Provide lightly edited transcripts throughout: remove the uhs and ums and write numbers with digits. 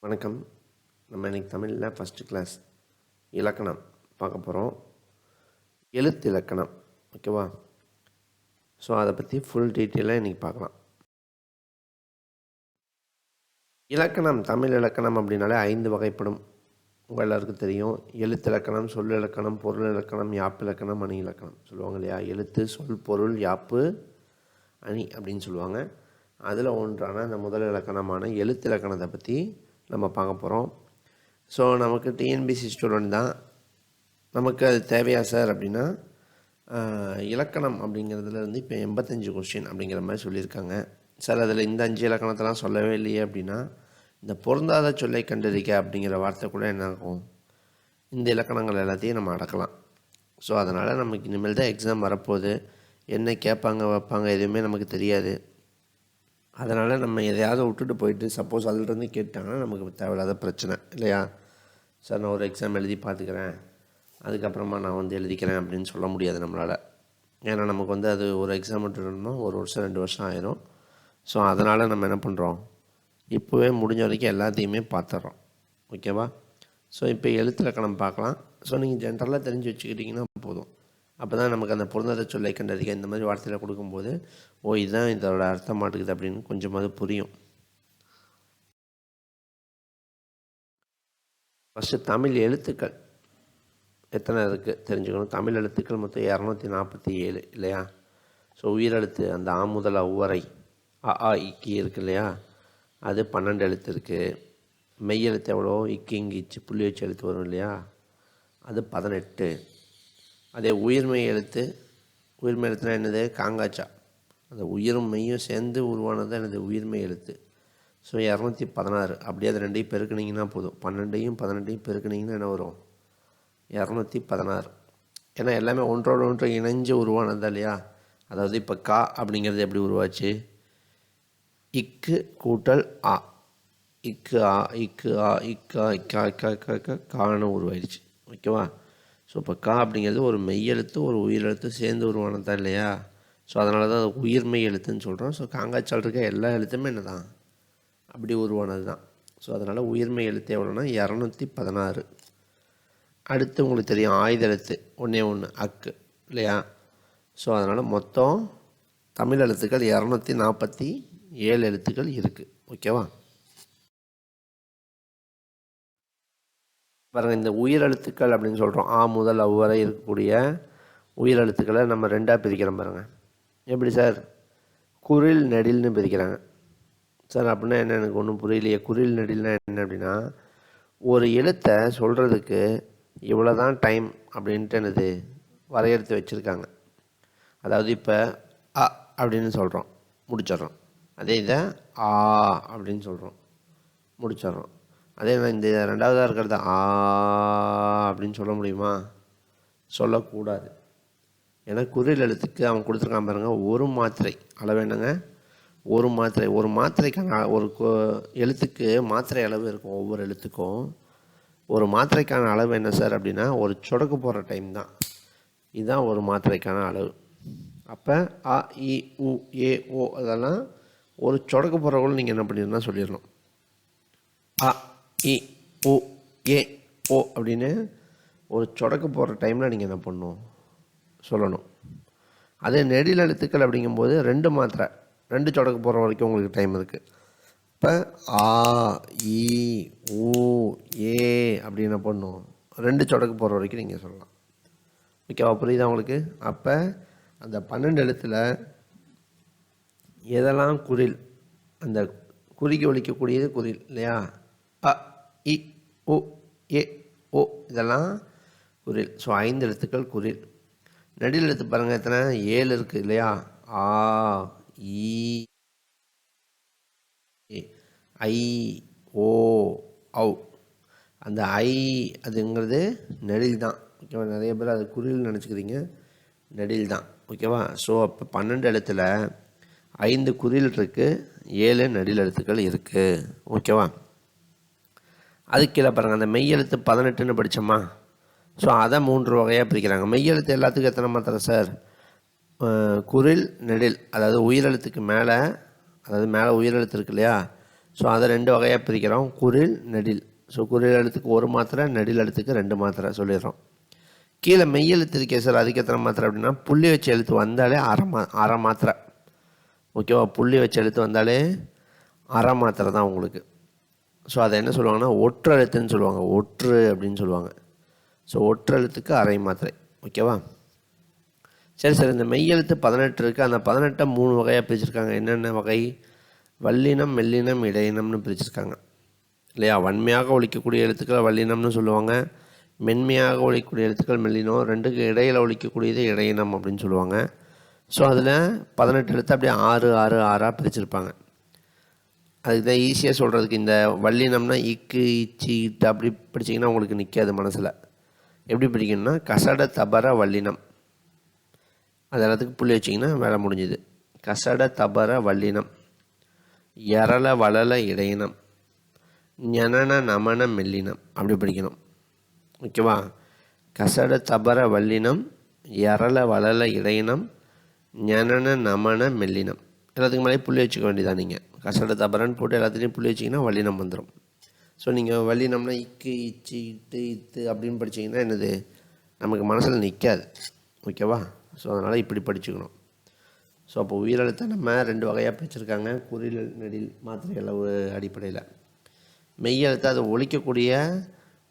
வணக்கம். நம்ம இன்றைக்கி தமிழில் ஃபஸ்ட்டு கிளாஸ் இலக்கணம் பார்க்க போகிறோம். எழுத்து இலக்கணம், ஓகேவா? ஸோ அதை பற்றி ஃபுல் டீட்டெயிலாக இன்றைக்கி பார்க்கலாம். இலக்கணம், தமிழ் இலக்கணம் அப்படின்னாலே 5 வகைப்படும். உங்கள் எல்லாருக்கும் தெரியும். எழுத்து இலக்கணம், சொல் இலக்கணம், பொருள் இலக்கணம், யாப்பு இலக்கணம், அணி இலக்கணம் சொல்லுவாங்க இல்லையா? எழுத்து, சொல், பொருள், யாப்பு, அணி அப்படின்னு சொல்லுவாங்க. அதில் ஒன்றான அந்த முதல் இலக்கணமான எழுத்து இலக்கணத்தை பற்றி நம்ம பார்க்க போகிறோம். ஸோ நமக்கு டிஎன்பிசி ஸ்டூடெண்ட் தான், நமக்கு அது தேவையா சார் அப்படின்னா, இலக்கணம் அப்படிங்கிறதுலேருந்து இப்போ 85 கொஸ்டின் அப்படிங்கிற மாதிரி சொல்லியிருக்காங்க. சார் அதில் இந்த 5 இலக்கணத்தெல்லாம் சொல்லவே இல்லையே அப்படின்னா, இந்த பொருந்தாத சொல்லை கண்டறிக்க அப்படிங்கிற வார்த்தை கூட என்ன ஆகும், இந்த இலக்கணங்கள் எல்லாத்தையும் நம்ம அடக்கலாம். ஸோ அதனால் நமக்கு இனிமேல் தான் எக்ஸாம் வரப்போகுது. என்ன கேட்பாங்க வைப்பாங்க எதுவுமே நமக்கு தெரியாது. அதனால் நம்ம எதையாவது விட்டுட்டு போயிட்டு சப்போஸ் அதிலிருந்து கேட்டாங்கன்னா நமக்கு தேவையில்லாத பிரச்சனை இல்லையா? சார் நான் ஒரு எக்ஸாம் எழுதி பார்த்துக்கிறேன், அதுக்கப்புறமா நான் எழுதிக்கிறேன் அப்படின்னு சொல்ல முடியாது நம்மளால். ஏன்னா நமக்கு அது ஒரு எக்ஸாம் விட்டுட்டோம்னா 1 வருஷம் 2 வருஷம் ஆயிரும். ஸோ அதனால் நம்ம என்ன பண்ணுறோம், இப்போவே முடிஞ்ச வரைக்கும் எல்லாத்தையுமே பார்த்துட்றோம், ஓகேவா? ஸோ இப்போ எழுத்து இலக்கணம் பார்க்கலாம். ஸோ நீங்கள் ஜென்ரலாக தெரிஞ்சு வச்சுக்கிட்டிங்கன்னா போதும். அப்போ தான் நமக்கு அந்த பொருந்தாத சொல்லை கண்டறிக இந்த மாதிரி வார்த்தையில் கொடுக்கும்போது, இதுதான் இதோட அர்த்தம் மாட்டுக்குது அப்படின்னு கொஞ்சமாவது புரியும். ஃபஸ்ட்டு தமிழ் எழுத்துக்கள் எத்தனை இருக்குது தெரிஞ்சுக்கணும். தமிழ் எழுத்துக்கள் மொத்தம் 247 இல்லையா? ஸோ உயிரெழுத்து அந்த ஆ முதல் ஒவ்வொரை அ இக்கி இருக்குது இல்லையா, அது 12 எழுத்து இருக்குது. மெய் எழுத்து எவ்வளோ, இக்கி இங்கி இச்சு புள்ளி வச்சு எழுத்து வரும் இல்லையா, அது 18. அதே உயிர்மெய் எழுத்து, உயிர்மெய் எழுத்துனா என்னது, காங்காச்சா, அந்த உயிரும் மெய்யும் சேர்ந்து உருவானது என்னது உயிர்மெய் எழுத்து. ஸோ 216. அப்படியே அது ரெண்டையும் பெருக்குனிங்கன்னா போதும், 12ஐயும் 18ஐயும் பெருக்குனிங்கன்னா என்ன வரும், 216. ஏன்னா எல்லாமே ஒன்றோடு ஒன்று இணைஞ்சு உருவானது இல்லையா? அதாவது இப்போ கா அப்படிங்கிறது எப்படி உருவாச்சு, இக்கு கூட்டல் ஆ, இக்கு ஆ இக்கு ஆ இக்கா இக்கா இக்கா இக்கா இக்கா கான்னு உருவாயிடுச்சு, ஓகேவா? ஸோ இப்போ கா அப்படிங்கிறது ஒரு மெய்யெழுத்து ஒரு உயிரெழுத்து சேர்ந்து உருவானதா இல்லையா? ஸோ அதனால தான் அது உயிர்மெய் எழுத்துன்னு சொல்கிறோம். ஸோ காங்காச்சால் இருக்க எல்லா எழுத்துமே என்ன தான் அப்படி உருவானது தான். ஸோ அதனால் உயிர்மெய் எழுத்து எவ்வளோன்னா 216. அடுத்து உங்களுக்கு தெரியும் ஆயுத எழுத்து ஒன்றே ஒன்று அக்கு இல்லையா? ஸோ அதனால் மொத்தம் தமிழ் எழுத்துக்கள் 247 எழுத்துக்கள் இருக்குது, ஓகேவா? பாருங்கள், இந்த உயிரெழுத்துக்கள் அப்படின்னு சொல்கிறோம். ஆ முதல் அவ்வரை இருக்கக்கூடிய உயிரெழுத்துக்களை நம்ம 2ஆக பிரிக்கிறோம் பாருங்கள். எப்படி சார், குரில் நெடில்னு பிரிக்கிறாங்க. சார் அப்படின்னா என்ன, எனக்கு ஒன்றும் புரியலையே. குரில் நெடில்னா என்ன அப்படின்னா, ஒரு எழுத்தை சொல்கிறதுக்கு இவ்வளோ தான் டைம் அப்படின்ட்டு என்னது வரையறுத்து வச்சுருக்காங்க. அதாவது இப்போ அ அப்படின்னு சொல்கிறோம், முடிச்சிட்றோம். அதே இதை ஆ அப்படின்னு சொல்கிறோம், முடிச்சிட்றோம். அதே இந்த 2வதாக இருக்கிறது ஆ அப்படின்னு சொல்ல முடியுமா? சொல்லக்கூடாது. ஏன்னா குரில் எழுத்துக்கு அவன் கொடுத்துருக்கான் பாருங்கள், ஒரு மாத்திரை அளவு என்னங்க, ஒரு மாத்திரை. ஒரு மாத்திரைக்கான ஒரு எழுத்துக்கு மாத்திரை அளவு இருக்கும். ஒவ்வொரு எழுத்துக்கும் ஒரு மாத்திரைக்கான அளவு என்ன சார் அப்படின்னா, ஒரு சொடக்கு போடுற டைம் தான். இதுதான் ஒரு மாத்திரைக்கான அளவு. அப்போ அ இ உ ஏ ஓ அதெல்லாம் ஒரு சொடக்கு போடுறவங்களும் நீங்கள் என்ன பண்ணிடணும் சொல்லிடணும். அ இ உ ஏ ஓ அப்படின்னு ஒரு சொடக்கு போடுற டைமில் நீங்கள் என்ன பண்ணணும் சொல்லணும். அதே நெடில் எழுத்துக்கள் அப்படிங்கும்போது 2 மாத்திரை, 2 சொடக்கு போடுற வரைக்கும் உங்களுக்கு டைம் இருக்குது. இப்போ ஆ இ ஊ ஏ அப்படி என்ன பண்ணணும், 2 சொடக்கு போடுற வரைக்கும் நீங்கள் சொல்லலாம், ஓகேவா? புரியுதா உங்களுக்கு? அப்போ அந்த 12 எழுத்தில் எதெல்லாம் குரில், அந்த குறிக்கு ஒலிக்கக்கூடியது குரில் இல்லையா? அ இ உ ஏ ஓ இதெல்லாம் குரில். ஸோ 5 எழுத்துக்கள் குரில். நெடில் எழுத்து பாருங்கள் எத்தனை, 7 இருக்குது இல்லையா? ஆ ஈ ஐ ஓ ஔ. அந்த ஐ அதுங்கிறது நெடில் தான், ஓகேவா? நிறைய பேர் அது குரில் நினச்சிக்கிறீங்க, நெடில் தான், ஓகேவா? ஸோ அப்போ 12 எழுத்தில் 5 குரில் இருக்குது, 7 நெடில் எழுத்துக்கள் இருக்குது, ஓகேவா? அதுக்கு கீழே பாருங்கள், அந்த மெய்யெழுத்து 18ன்னு படித்தோமா? ஸோ அதை 3 வகையாக பிரிக்கிறாங்க. மெய்யெழுத்து எல்லாத்துக்கும் எத்தனை மாத்திரை சார், குரில் நெடில், அதாவது உயிரெழுத்துக்கு மேலே அதாவது மேலே உயிரெழுத்து இருக்கு இல்லையா, ஸோ அதை 2 வகையாக பிரிக்கிறோம், குரில் நெடில். ஸோ குரில் எழுத்துக்கு 1 மாத்திரை, நெடில் எழுத்துக்கு 2 மாத்திரை சொல்லிடுறோம். கீழே மெய்யெழுத்து இருக்கே சார், அதுக்கு எத்தனை மாத்திரை அப்படின்னா, புள்ளி வச்ச எழுத்து வந்தாலே அரை மாத்திரை. ஓகேவா, புள்ளி வச்ச எழுத்து வந்தாலே அரை மாத்திரை தான் உங்களுக்கு. ஸோ அதை என்ன சொல்லுவாங்கன்னா ஒற்று எழுத்துன்னு சொல்லுவாங்க, ஒற்று அப்படின்னு சொல்லுவாங்க. ஸோ ஒற்று எழுத்துக்கு அரை மாத்திரை. ஓகேவா, சரி சார். இந்த மெய்யெழுத்து 18 இருக்குது, அந்த 18 3 வகையாக பிரிச்சுருக்காங்க. என்னென்ன வகை? வல்லினம், மெல்லினம், இடையினம்னு பிரிச்சுருக்காங்க இல்லையா. வன்மையாக ஒலிக்கக்கூடிய எழுத்துக்கள் வல்லினம்னு சொல்லுவாங்க, மென்மையாக ஒலிக்கக்கூடிய எழுத்துக்கள் மெல்லினம், ரெண்டுக்கு இடையில் ஒலிக்கக்கூடியது இடையினம் அப்படின்னு சொல்லுவாங்க. ஸோ அதில் 18 எழுத்து அப்படியே 6 6 6ஆக பிரிச்சுருப்பாங்க. அதுக்கு தான் ஈஸியாக சொல்கிறதுக்கு, இந்த வல்லினம்னா இக்கு இச்சி இட்டு அப்படி பிடிச்சிங்கன்னா உங்களுக்கு நிற்காது மனசில். எப்படி பிடிக்கணும்னா கசட தபர வல்லினம், அது எல்லாத்துக்கும் புள்ளி வச்சிங்கன்னா வேலை முடிஞ்சுது. கசட தபர வல்லினம், எரள வளல இடையினம், ஞனன நமன மெல்லினம் அப்படி படிக்கணும். ஓகேவா, கசட தபர வல்லினம், எரள வளல இடையினம், ஞனன நமன மெல்லினம். எல்லாத்துக்கு மேலே புள்ளி வச்சுக்க வேண்டியதான். நீங்கள் கசட தபரன்னு போட்டு எல்லாத்துலேயும் புள்ளி வச்சிங்கன்னா வல்லினம் வந்துடும். ஸோ நீங்கள் வல்லினம்னா இக்கு இச்சு இட்டு இத்து அப்படின்னு படிச்சிங்கன்னா என்னது நமக்கு மனசில் நிற்காது. ஓகேவா, ஸோ அதனால் இப்படி படிச்சுக்கணும். ஸோ அப்போ உயிரெழுத்தை நம்ம 2 வகையாக பிரிச்சுருக்காங்க, குறில் நெடில் மாத்திரைகள் அடிப்படையில். மெய்யெழுத்தை அதை ஒலிக்கக்கூடிய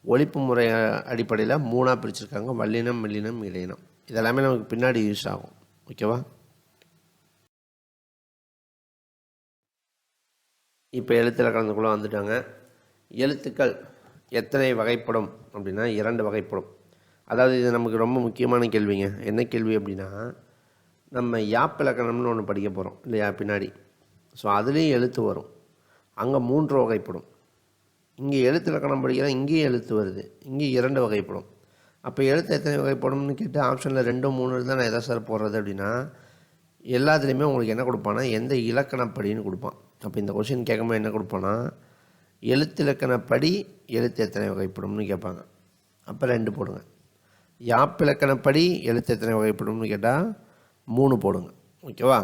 ஒலிப்பு முறை அடிப்படையில் 3ஆக பிரிச்சுருக்காங்க, வல்லினம், மெல்லினம், இடையினம். இதெல்லாமே நமக்கு பின்னாடி யூஸ் ஆகும். ஓகேவா, இப்போ எழுத்திலக்கணத்துக்குள்ளே வந்துட்டாங்க. எழுத்துக்கள் எத்தனை வகைப்படும் அப்படின்னா 2 வகைப்படும். அதாவது இது நமக்கு ரொம்ப முக்கியமான கேள்விங்க. என்ன கேள்வி அப்படின்னா, நம்ம யாப்பிலக்கணம்னு ஒன்று படிக்க போகிறோம் இல்லையா பின்னாடி. ஸோ அதுலேயும் எழுத்து வரும், அங்கே 3 வகைப்படும். இங்கே எழுத்திலக்கணம் படிக்கிறோம், இங்கேயும் எழுத்து வருது, இங்கே 2 வகைப்படும். அப்போ எழுத்து எத்தனை வகைப்படும்னு கேட்டு ஆப்ஷனில் 2 3 தான் நான் எதை சார் போடுறது அப்படின்னா, எல்லாத்துலேயுமே உங்களுக்கு என்ன கொடுப்பான்னா எந்த இலக்கணப்படின்னு கொடுப்பான். அப்போ இந்த கொஷின் கேட்கும்போது என்ன கொடுப்பான்னா, எழுத்திலக்கணப்படி எழுத்து எத்தனை வகைப்படும்னு கேட்பாங்க. அப்போ 2 போடுங்க. யாப்பிலக்கணப்படி எழுத்து எத்தனை வகைப்படும்னு கேட்டால் 3 போடுங்க. ஓகேவா,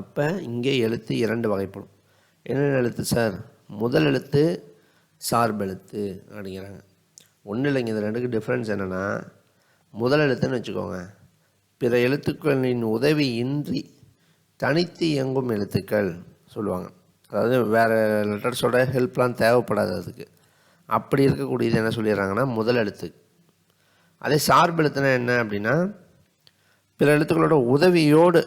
அப்போ இங்கே எழுத்து 2 வகைப்படும். என்னென்ன எழுத்து சார்? முதல் எழுத்து சார்பெழுத்து அப்படிங்கிறாங்க. ஒன்றும் இல்லைங்க, இது 2க்கு டிஃப்ரென்ஸ் என்னென்னா, முதல் எழுத்துன்னு வச்சுக்கோங்க, பிற எழுத்துக்களின் உதவி இன்றி தனித்து இயங்கும் எழுத்துக்கள் சொல்லுவாங்க. அதாவது வேறு லெட்டர்ஸோட ஹெல்ப்லாம் தேவைப்படாது அதுக்கு. அப்படி இருக்கக்கூடியது என்ன சொல்லிடுறாங்கன்னா முதல் எழுத்து. அதே சார்பெழுத்துனா என்ன அப்படின்னா, பிற எழுத்துக்களோட உதவியோடு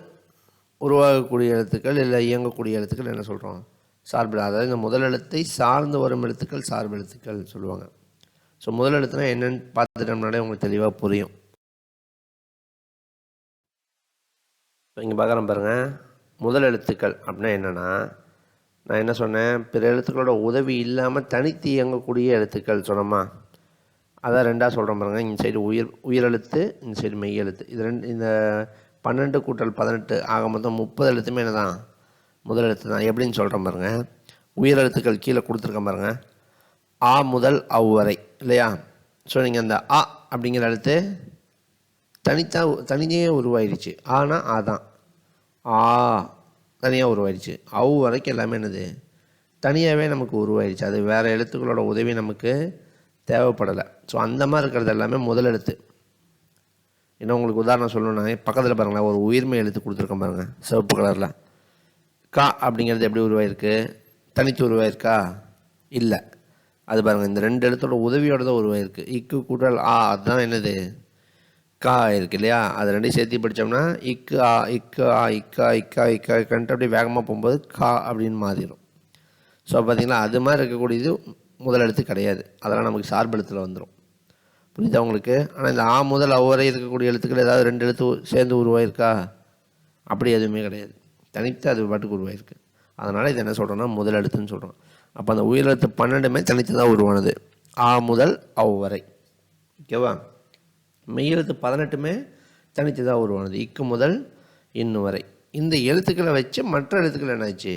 உருவாகக்கூடிய எழுத்துக்கள் இல்லை இயங்கக்கூடிய எழுத்துக்கள் என்ன சொல்கிறோம்? சார்பெழுத்து. அதாவது இந்த முதல் எழுத்தை சார்ந்து வரும் எழுத்துக்கள் சார்பெழுத்துக்கள் சொல்லுவாங்க. ஸோ முதல் எழுத்துனா என்னென்னு பார்த்துட்டோம்னாலே உங்களுக்கு தெளிவாக புரியும். இப்போ இங்கே பார்க்குறேன் பாருங்கள், முதல் எழுத்துக்கள் அப்படின்னா என்னென்னா, நான் என்ன சொன்னேன், பிற எழுத்துக்களோட உதவி இல்லாமல் தனித்து இயங்கக்கூடிய எழுத்துக்கள் சொன்னோமா, அதான் 2ஆக சொல்கிறேன் பாருங்கள். இந்த சைடு உயிரெழுத்து, இந்த சைடு மெய் எழுத்து. இது 2, இந்த 12 கூட்டல் 18 ஆக மொத்தம் 30 எழுத்துமே என்ன தான் முதல் எழுத்து தான். எப்படின்னு சொல்கிறேன் பாருங்கள். உயிரெழுத்துக்கள் கீழே கொடுத்துருக்கேன் பாருங்கள், ஆ முதல் அவ் வரை இல்லையா. ஸோ நீங்கள் அந்த ஆ அப்படிங்கிற எழுத்து தனியே உருவாயிடுச்சு. ஆனா ஆதான், ஆ தனியாக உருவாயிடுச்சு. அவு வரைக்கும் எல்லாமே என்னது தனியாகவே நமக்கு உருவாயிடுச்சு. அது வேறு எழுத்துக்களோட உதவி நமக்கு தேவைப்படலை. ஸோ அந்த மாதிரி இருக்கிறது எல்லாமே முதல் எழுத்து. இன்னும் உங்களுக்கு உதாரணம் சொல்லணும்னா, பக்கத்தில் பாருங்களேன், ஒரு உயிர்மை எழுத்து கொடுத்துருக்கேன் பாருங்கள், சிவப்பு கலரில். கா அப்படிங்கிறது எப்படி உருவாயிருக்கு? தனித்து உருவாயிருக்கா? இல்லை. அது பாருங்கள், இந்த 2 எழுத்தோட உதவியோடு தான் உருவாயிருக்கு. இக்கு கூட்டல் ஆ, அதுதான் என்னது கா இருக்குது இல்லையா. அது 2 சேர்த்து படித்தோம்னா இக்கு ஆ, இக்கு ஆ, இக்கா இக்கா இக்கா இக்கன்ட்டு அப்படியே வேகமாக போகும்போது கா அப்படின்னு மாறிடும். ஸோ பார்த்திங்களா, அது மாதிரி இருக்கக்கூடியது முதல் எழுத்து கிடையாது. அதெல்லாம் நமக்கு சார்பெழுத்தில் வந்துடும். புரியுதா உங்களுக்கு? ஆனால் இந்த ஆ முதல் அவ்வரை இருக்கக்கூடிய எழுத்துக்கள் ஏதாவது 2 எழுத்து சேர்ந்து உருவாயிருக்கா? அப்படி எதுவுமே கிடையாது, தனித்து அது பாட்டுக்கு உருவாயிருக்கு. அதனால் இது என்ன சொல்கிறோன்னா முதல் எழுத்துன்னு சொல்கிறோம். அப்போ அந்த உயிரெழுத்து 12மே தனித்து தான் உருவானது, ஆ முதல் அவ்வரை. ஓகேவா. மெய்யெழுத்து 18மே தனித்து தான் உருவானது, இக்கு முதல் இன்னு வரை. இந்த எழுத்துக்களை வச்சு மற்ற எழுத்துக்கள் என்னாச்சு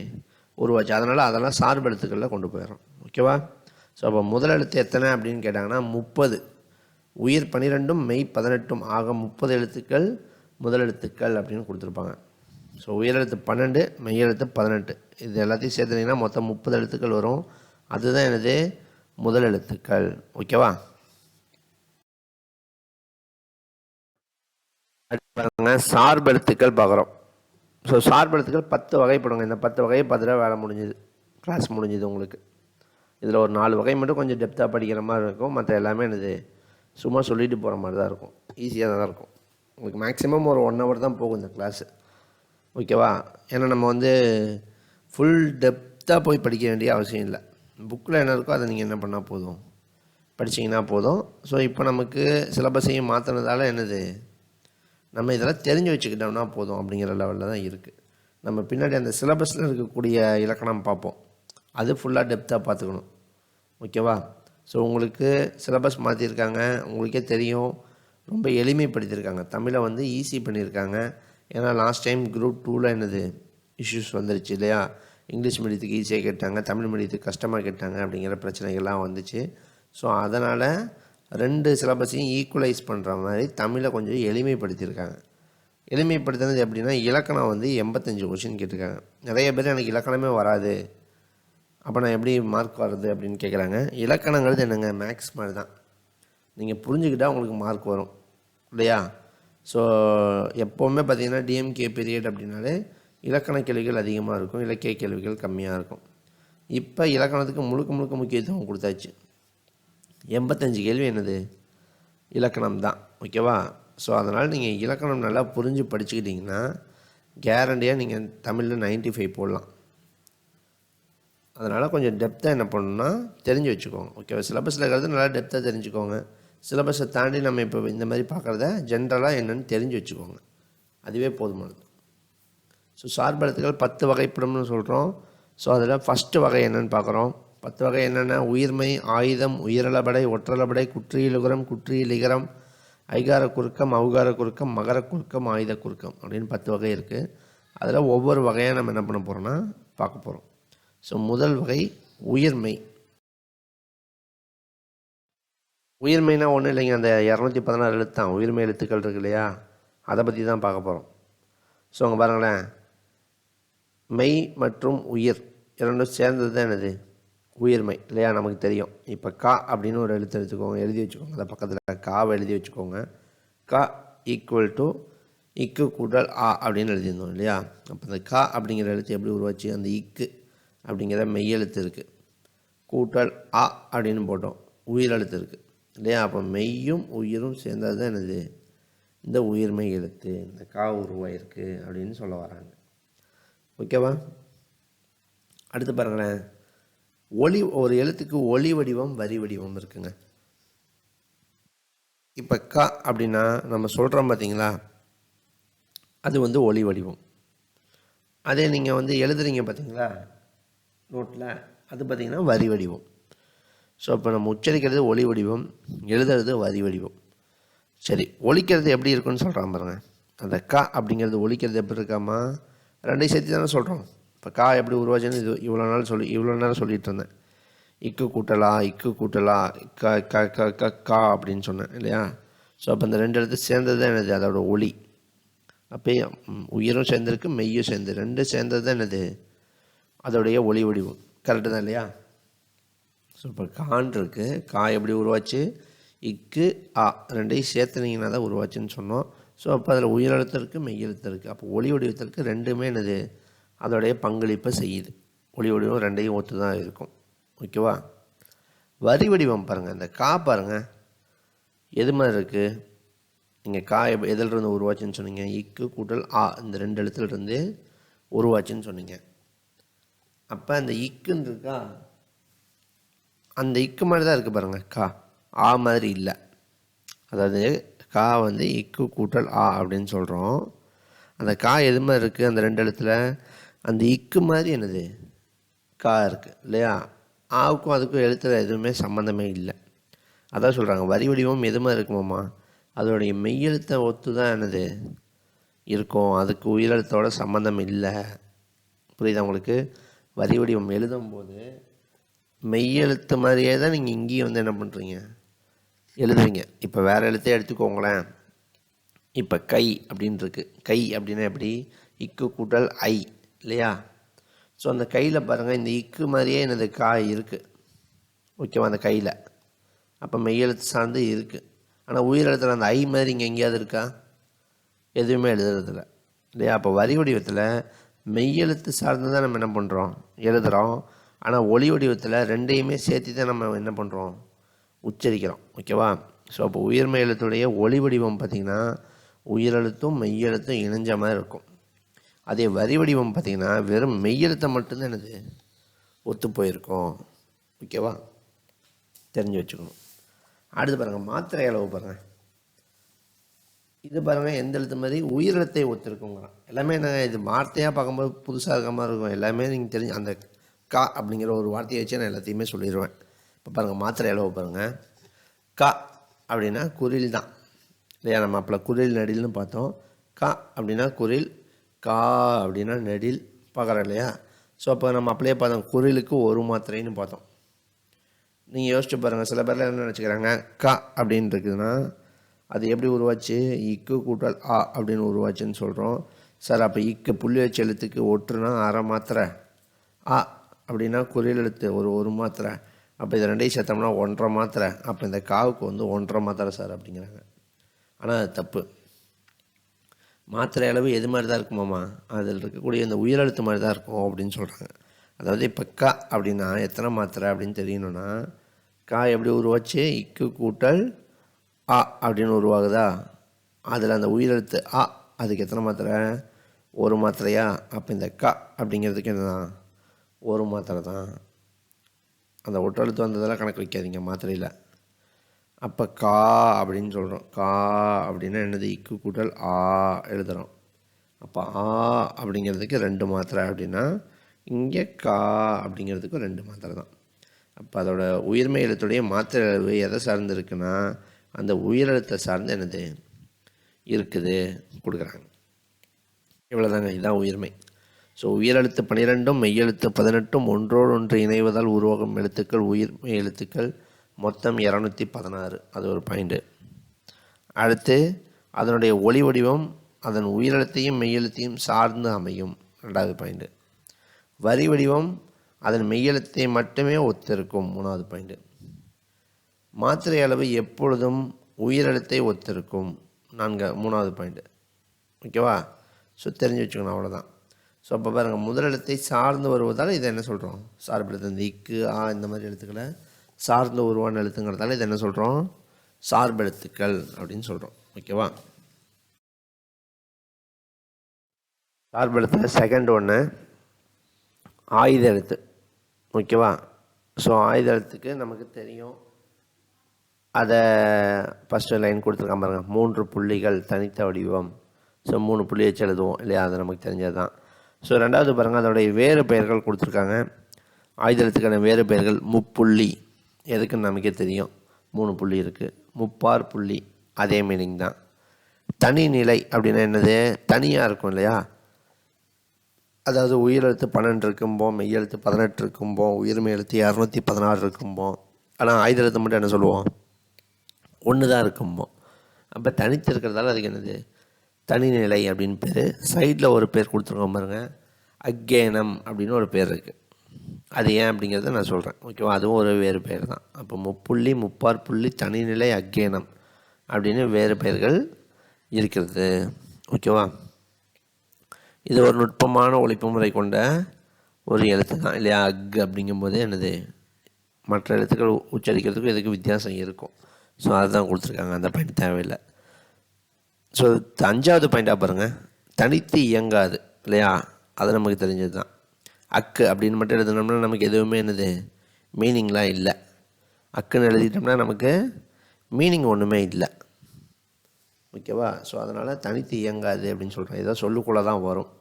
உருவாச்சு. அதனால் அதெல்லாம் சார்பு எழுத்துக்களில் கொண்டு போயிடும். ஓகேவா. ஸோ அப்போ முதல் எழுத்து எத்தனை அப்படின்னு கேட்டாங்கன்னா 30. உயிர் 12ம் மெய் 18 ஆக 30 எழுத்துக்கள் முதல் எழுத்துக்கள் அப்படின்னு கொடுத்துருப்பாங்க. ஸோ உயிரெழுத்து 12, மெய்யெழுத்து 18. இது எல்லாத்தையும் சேர்த்துனீங்கன்னா மொத்தம் 30 எழுத்துக்கள் வரும். அதுதான் எனது முதல் எழுத்துக்கள். ஓகேவா? பாருங்க, சார்பு எழுத்துக்கள் பார்க்குறோம். ஸோ சார்பு எழுத்துக்கள் 10 வகைப்படுங்க. இந்த 10 வகையை பார்த்துட்டா வேலை முடிஞ்சுது, கிளாஸ் முடிஞ்சுது உங்களுக்கு. இதில் ஒரு 4 வகை மட்டும் கொஞ்சம் டெப்த்தாக படிக்கிற மாதிரி இருக்கும். மற்ற எல்லாமே என்னது சும்மா சொல்லிட்டு போகிற மாதிரி தான் இருக்கும். ஈஸியாக தான் இருக்கும் உங்களுக்கு. மேக்ஸிமம் ஒரு 1 hour தான் போகும் இந்த கிளாஸு. ஓகேவா? ஏன்னா நம்ம வந்து ஃபுல் டெப்த்தாக போய் படிக்க வேண்டிய அவசியம் இல்லை. புக்கில் என்ன இருக்கோ அதை நீங்கள் என்ன பண்ணால் போதும், படிச்சிங்கன்னா போதும். ஸோ இப்போ நமக்கு சிலபஸையும் மாற்றினதால என்னது, நம்ம இதெல்லாம் தெரிஞ்சு வச்சுக்கிட்டோம்னா போதும் அப்படிங்கிற லெவலில் தான் இருக்குது. நம்ம பின்னாடி அந்த சிலபஸில் இருக்கக்கூடிய இலக்கணம் பார்ப்போம், அது ஃபுல்லாக டெப்த்தாக பார்த்துக்கணும். ஓகேவா? ஸோ உங்களுக்கு சிலபஸ் மாற்றிருக்காங்க, உங்களுக்கே தெரியும். ரொம்ப எளிமைப்படுத்தியிருக்காங்க, தமிழை வந்து ஈஸி பண்ணியிருக்காங்க. ஏன்னா லாஸ்ட் டைம் குரூப் 2ல் என்னது இஷ்யூஸ் வந்துருச்சு இல்லையா? இங்கிலீஷ் மீடியத்துக்கு ஈஸியாக கேட்டாங்க, தமிழ் மீடியத்துக்கு கஷ்டமாக கேட்டாங்க அப்படிங்கிற பிரச்சனைகள்லாம் வந்துச்சு. ஸோ அதனால் 2 சிலபஸையும் ஈக்குவலைஸ் பண்ணுற மாதிரி தமிழை கொஞ்சம் எளிமைப்படுத்தியிருக்காங்க. எளிமைப்படுத்தினது எப்படின்னா, இலக்கணம் வந்து 85 கொஷின் கேட்டிருக்காங்க. நிறைய பேர் எனக்கு இலக்கணமே வராது, அப்போ நான் எப்படி மார்க் வர்றது அப்படின்னு கேட்குறாங்க. இலக்கணங்கிறது என்னங்க, மேக்ஸ் மாதிரி தான். நீங்கள் புரிஞ்சுக்கிட்டால் உங்களுக்கு மார்க் வரும் இல்லையா? ஸோ எப்போவுமே பார்த்திங்கன்னா டிஎம்கே பீரியட் அப்படின்னாலே இலக்கண கேள்விகள் அதிகமாக இருக்கும், இலக்கிய கேள்விகள் கம்மியாக இருக்கும். இப்போ இலக்கணத்துக்கு முழுக்க முக்கியத்துவம் கொடுத்தாச்சு. 85 கேள்வி என்னது, இலக்கணம் தான். ஓகேவா? ஸோ அதனால் நீங்கள் இலக்கணம் நல்லா புரிஞ்சு படிச்சுக்கிட்டிங்கன்னா கேரண்டியாக நீங்கள் தமிழில் 95 போடலாம். அதனால் கொஞ்சம் டெப்த்தாக என்ன பண்ணணுன்னா தெரிஞ்சு வச்சுக்கோங்க. ஓகேவா? சிலபஸில் இருக்கிறது நல்லா டெப்த்தாக தெரிஞ்சுக்கோங்க. சிலபஸை தாண்டி நம்ம இப்போ இந்த மாதிரி பார்க்குறத ஜென்ரலாக என்னென்னு தெரிஞ்சு வச்சுக்கோங்க, அதுவே போதுமானது. ஸோ சார்பு எழுத்துக்கள் 10 வகைப்படும்னு சொல்கிறோம். ஸோ அதில் ஃபஸ்ட்டு வகை என்னென்னு பார்க்குறோம். 10 வகை என்னென்ன, உயிர்மை, ஆயுதம், உயிரளபடை, ஒற்றளபடை, குற்றியலுகரம், குற்றியலிகரம், ஐகார குறுக்கம், அவுகார குறுக்கம், மகர குறுக்கம், ஆயுத குறுக்கம் அப்படின்னு 10 வகை இருக்குது. அதில் ஒவ்வொரு வகையாக நம்ம என்ன பண்ண போகிறோன்னா பார்க்க போகிறோம். ஸோ முதல் வகை உயிர்மை. உயிர்மைனா ஒன்றும் இல்லைங்க, அந்த 216 எழுத்து தான் உயிர்மை எழுத்துக்கள் இருக்கு இல்லையா, அதை பற்றி தான் பார்க்க போகிறோம். ஸோ அங்கே பாருங்களேன், மெய் மற்றும் உயிர் இரண்டும் சேர்ந்தது தான் என்னது உயிர்மை இல்லையா, நமக்கு தெரியும். இப்போ கா அப்படின்னு ஒரு எழுத்து எடுத்துக்கோங்க, எழுதி வச்சுக்கோங்க. அந்த பக்கத்தில் காவை எழுதி வச்சுக்கோங்க. கா ஈக்குவல் டு இக்கு கூட்டல் ஆ அப்படின்னு எழுதியிருந்தோம் இல்லையா. அப்போ அந்த கா அப்படிங்கிற எழுத்து எப்படி உருவாச்சு, அந்த இக்கு அப்படிங்கிற மெய்யெழுத்து இருக்குது, கூட்டல் ஆ அப்படின்னு போட்டோம், உயிரெழுத்து இருக்குது இல்லையா. அப்போ மெய்யும் உயிரும் சேர்ந்தது தான் என்னது இந்த உயிர்மெய் எழுத்து, இந்த கா உருவாயிருக்கு அப்படின்னு சொல்ல வராங்க. ஓகேவா? அடுத்து பாருங்களேன், ஒளி, ஒரு எழுத்துக்கு ஒளி வடிவம் வரி வடிவம் இருக்குங்க. இப்போ க அப்படின்னா நம்ம சொல்கிறோம் பார்த்தீங்களா, அது வந்து ஒளி வடிவம். அதே நீங்கள் வந்து எழுதுறீங்க பார்த்தீங்களா நோட்டில், அது பார்த்திங்கன்னா வரி வடிவம். ஸோ இப்போ நம்ம உச்சரிக்கிறது ஒளி வடிவம், எழுதுறது வரி வடிவம். சரி, ஒலிக்கிறது எப்படி இருக்குன்னு சொல்கிறான் பாருங்கள். அந்த கா அப்படிங்கிறது ஒலிக்கிறது எப்படி இருக்காமா, ரெண்டையும் சேர்த்து தானே சொல்கிறோம். இப்போ கா எப்படி உருவாச்சுன்னு இது இவ்வளோ நேரம் சொல்லிகிட்டு இருந்தேன். இக்கு கூட்டலா, இக்கு கூட்டலா, க க க க கா அப்படின்னு சொன்னேன் இல்லையா. ஸோ அப்போ இந்த 2 எழுத்து சேர்ந்தது தான் என்னது அதோட ஒளி. அப்போ உயிரும் சேர்ந்துருக்கு, மெய்யும் சேர்ந்து, 2 சேர்ந்தது தான் என்னது அதோடைய ஒளி வடிவம். கரெக்டு தான் இல்லையா. ஸோ இப்போ கான் இருக்குது, கா எப்படி உருவாச்சு, இக்கு ஆ ரெண்டையும் சேர்த்துனீங்கன்னா தான் உருவாச்சுன்னு சொன்னோம். ஸோ அப்போ அதில் உயிரெழுத்து இருக்குது, மெய்யெழுத்து இருக்குது. அப்போ ஒளி வடிவத்திற்கு ரெண்டுமே என்னது அதோடைய பங்களிப்பை செய்யுது. ஒளி வடிவம் ரெண்டையும் ஒத்து தான் இருக்கும். ஓகேவா? வரி வடிவம் பாருங்கள், இந்த கா பாருங்கள் எது மாதிரி இருக்குது. நீங்கள் கா எதிலிருந்து உருவாச்சுன்னு சொன்னீங்க, இக்கு கூட்டல் ஆ, இந்த 2 எழுத்துலேருந்து உருவாச்சுன்னு சொன்னீங்க. அப்போ அந்த இக்குன்னு இருக்கா, அந்த இக்கு மாதிரி தான் இருக்குது பாருங்கள் கா, ஆ மாதிரி இல்லை. அதாவது கா வந்து இக்கு கூட்டல் ஆ அப்படின்னு சொல்கிறோம். அந்த கா எது மாதிரி இருக்குது, அந்த 2 எழுத்துல அந்த இக்கு மாதிரி என்னது கா இருக்குது இல்லையா. ஆவுக்கும் அதுக்கும் எழுத்துல எதுவுமே சம்மந்தமே இல்லை. அதான் சொல்கிறாங்க வரி வடிவம் எது மாதிரி இருக்குமாம்மா, அதோடைய மெய்யெழுத்தை ஒத்து தான் என்னது இருக்கும், அதுக்கு உயிரெழுத்தோட சம்மந்தம் இல்லை. புரியுதா உங்களுக்கு? வரி வடிவம் எழுதும்போது மெய்யெழுத்து மாதிரியே தான் நீங்கள் இங்கேயும் வந்து என்ன பண்ணுறீங்க எழுதுறீங்க. இப்போ வேறு எழுத்தே எடுத்துக்கோங்களேன். இப்போ கை அப்படின்னு இருக்குது, கை அப்படின்னா எப்படி, இக்கு கூட்டல் ஐ இல்லையா? ஸோ அந்த கையில் பாருங்கள், இந்த இக்கு மாதிரியே எனது கா இருக்குது. ஓகேவா? அந்த கையில் அப்போ மெய்யெழுத்து சார்ந்து இருக்குது. ஆனால் உயிரெழுத்தில் அந்த ஐ மாதிரி இங்கே எங்கேயாவது இருக்கா? எதுவுமே எழுதுறதில்ல இல்லையா? அப்போ வரி வடிவத்தில் மெய்யெழுத்து சார்ந்து தான் நம்ம என்ன பண்ணுறோம், எழுதுகிறோம். ஆனால் ஒலி வடிவத்தில் ரெண்டையுமே சேர்த்து தான் நம்ம என்ன பண்ணுறோம், உச்சரிக்கிறோம். ஓகேவா? ஸோ அப்போ உயிர்மெய் எழுத்துடைய ஒலி வடிவம் பார்த்திங்கன்னா உயிரெழுத்தும் மெய்யெழுத்தும் இணைஞ்ச மாதிரி இருக்கும். அதே வரி வடிவம் பார்த்திங்கன்னா வெறும் மெய்யெழுத்தை மட்டும்தான் என்னது ஒத்து போயிருக்கும். ஓகேவா? தெரிஞ்சு வச்சுக்கணும். அடுத்து பாருங்கள், மாத்திரை அளவு பாருங்கள். இது பாருங்கள், எந்த எழுத்து மாதிரி உயிரெழுத்தை ஒத்துருக்குங்கிறான். எல்லாமே என்ன, இது வார்த்தையாக பார்க்கும்போது புதுசாக இருக்க மாதிரி இருக்கும். எல்லாமே நீங்கள் தெரிஞ்சு அந்த கா அப்படிங்கிற ஒரு வார்த்தையை வச்சு நான் எல்லாத்தையுமே சொல்லிடுவேன். இப்போ பாருங்கள், மாத்திரை அளவு பாருங்கள். கா அப்படின்னா குரில் தான் இல்லையா? நம்ம அப்போ குரில் நெடில்னு பார்த்தோம். கா அப்படின்னா குரில், கா அப்படின்னா நெடில் பார்க்குறோம் இல்லையா? ஸோ அப்போ நம்ம அப்படியே பார்த்தோம், குரிலுக்கு ஒரு மாத்திரைன்னு பார்த்தோம். நீங்கள் யோசிச்சு பாருங்கள், சில பேரில் என்ன நினச்சிக்கிறாங்க, கா அப்படின்னு இருக்குதுன்னா அது எப்படி உருவாச்சு, இக்கு கூட்டல் ஆ அப்படின்னு உருவாச்சுன்னு சொல்கிறோம். சார் அப்போ இக்கு புள்ளி வச்ச எழுத்துக்கு ஒற்றுனா அரை மாத்திரை, ஆ அப்படின்னா குறில் எழுத்து ஒரு மாத்திரை, அப்போ இது ரெண்டையும் சேர்த்தோம்னா 1.5 மாத்திரை, அப்போ இந்த காவுக்கு 1.5 மாத்திரை சார் அப்படிங்கிறாங்க. ஆனால் அது தப்பு. மாத்திரை அளவு எது மாதிரி தான் இருக்குமாம்மா, அதில் இருக்கக்கூடிய இந்த உயிரெழுத்து மாதிரி தான் இருக்கும் அப்படின்னு சொல்கிறாங்க. அதாவது இப்போ கா அப்படின்னா எத்தனை மாத்திரை அப்படின்னு தெரியணும்னா, கா எப்படி உருவாச்சு, இக்கு கூட்டல் ஆ அப்படின்னு உருவாகுதா, அதில் அந்த உயிரெழுத்து ஆ அதுக்கு எத்தனை மாத்திரை, ஒரு மாத்திரையா? அப்போ இந்த கா அப்படிங்கிறதுக்கு என்னதான், ஒரு மாத்திரை தான். அந்த ஒற்றெழுத்து வந்ததெல்லாம் கணக்கு வைக்காதீங்க மாத்திரையில். அப்போ கா அப்படின்னு சொல்கிறோம். கா அப்படின்னா என்னது, இக்கு கூட்டல் ஆ எழுதுகிறோம். அப்போ ஆ அப்படிங்கிறதுக்கு 2 மாத்திரை அப்படின்னா இங்கே கா அப்படிங்கிறதுக்கு 2 மாத்திரை தான். அப்போ அதோட உயிர்மெய் எழுத்துடைய மாத்திரை அளவு எதை சார்ந்து இருக்குன்னா அந்த உயிரெழுத்தை சார்ந்து என்னது இருக்குது கொடுக்குறாங்க. இவ்வளோதாங்க, இதுதான் உயிர்மை. ஸோ உயிரெழுத்து 12ம் மெய்யெழுத்து 18ம் ஒன்றோடு ஒன்று இணைவதால் உருவாகும் எழுத்துக்கள் உயிர்மெய் எழுத்துக்கள் மொத்தம் 216. அது ஒரு பாயிண்ட்டு. அடுத்து அதனுடைய ஒலி வடிவம் அதன் உயிரெழுத்தையும் மெய்யெழுத்தையும் சார்ந்து அமையும். 2வது பாயிண்ட்டு. வரி வடிவம் அதன் மெய்யெழுத்தை மட்டுமே ஒத்திருக்கும். 3வது பாயிண்ட்டு. மாத்திரை அளவு எப்பொழுதும் உயிரெழுத்தை ஒத்திருக்கும். 3வது பாயிண்ட்டு. ஓகேவா? ஸோ தெரிஞ்சு வச்சுக்கணும், அவ்வளோதான். ஸோ அப்போ பாருங்கள், முதல் எழுத்தை சார்ந்து வருவதால் இதை என்ன சொல்கிறோம், சார்பெழுத்து. இந்த இக்கு ஆ இந்த மாதிரி எழுத்துக்களை சார்ந்து உருவான எழுத்துங்கிறதால இதை என்ன சொல்கிறோம், சார்பெழுத்துக்கள் அப்படின்னு சொல்கிறோம். ஓகேவா? சார்பெழுத்தில் செகண்ட் ஒன்று ஆயுத எழுத்து. ஓகேவா? ஸோ ஆயுத எழுத்துக்கு நமக்கு தெரியும், அதை ஃபஸ்ட்டு லைன் கொடுத்துருக்கான் பாருங்கள், 3 புள்ளிகள் தனித்த வடிவம். ஸோ 3 புள்ளி வச்சு எழுதுவோம் இல்லையா? அது நமக்கு தெரிஞ்சது தான். ஸோ 2வது பாருங்கள், அதோடைய வேறு பெயர்கள் கொடுத்துருக்காங்க. ஆயுத எழுத்துக்கான வேறு பெயர்கள் முப்புள்ளி, எதுக்குன்னு நமக்கே தெரியும், 3 புள்ளி இருக்குது. முப்பார் புள்ளி, அதே மீனிங் தான். தனிநிலை அப்படின்னா என்னது, தனியாக இருக்கும் இல்லையா? அதாவது உயிரெழுத்து 12 இருக்கும்போம், மெய்யெழுத்து 18 இருக்கும்போம், உயிர்மெய் எழுத்து 216 இருக்கும்போம். ஆனால் ஆயுத எழுத்து மட்டும் என்ன சொல்லுவோம், 1 தான் இருக்கும்போம். அப்போ தனித்து இருக்கிறதால அதுக்கு என்னது, தனிநிலை அப்படின்னு பேர். சைடில் ஒரு பேர் கொடுத்துருக்கோம் பாருங்கள், அக்கேனம் அப்படின்னு ஒரு பேர் இருக்குது. அது ஏன் அப்படிங்கிறத நான் சொல்கிறேன். ஓகேவா? அதுவும் ஒரு வேறு பெயர் தான். அப்போ முப்புள்ளி, முப்பார் புள்ளி, தனிநிலை, அக்கேனம் அப்படின்னு வேறு பெயர்கள் இருக்கிறது. ஓகேவா? இது ஒரு நுட்பமான ஒலிப்பு முறை கொண்ட ஒரு எழுத்து தான் இல்லையா? அக் அப்படிங்கும்போது என்னது, மற்ற எழுத்துக்கள் உச்சரிக்கிறதுக்கும் இதுக்கு வித்தியாசம் இருக்கும். ஸோ அதுதான் கொடுத்துருக்காங்க, அந்த பாயிண்ட் தேவையில்லை. ஸோ 5வது பாயிண்ட்டாக பாருங்கள், தனித்து இயங்காது இல்லையா? அது நமக்கு தெரிஞ்சது தான். அக்கு அப்படின்னு மட்டும் எழுதினோம்னா நமக்கு எதுவுமே என்னது மீனிங்லாம் இல்லை. அக்குன்னு எழுதிட்டோம்னா நமக்கு மீனிங் ஒன்றுமே இல்லை. ஓகேவா? ஸோ அதனால் தனித்து இயங்காது அப்படின்னு சொல்கிறேன். ஏதோ சொல்லுக்குள்ளே தான் வரும்.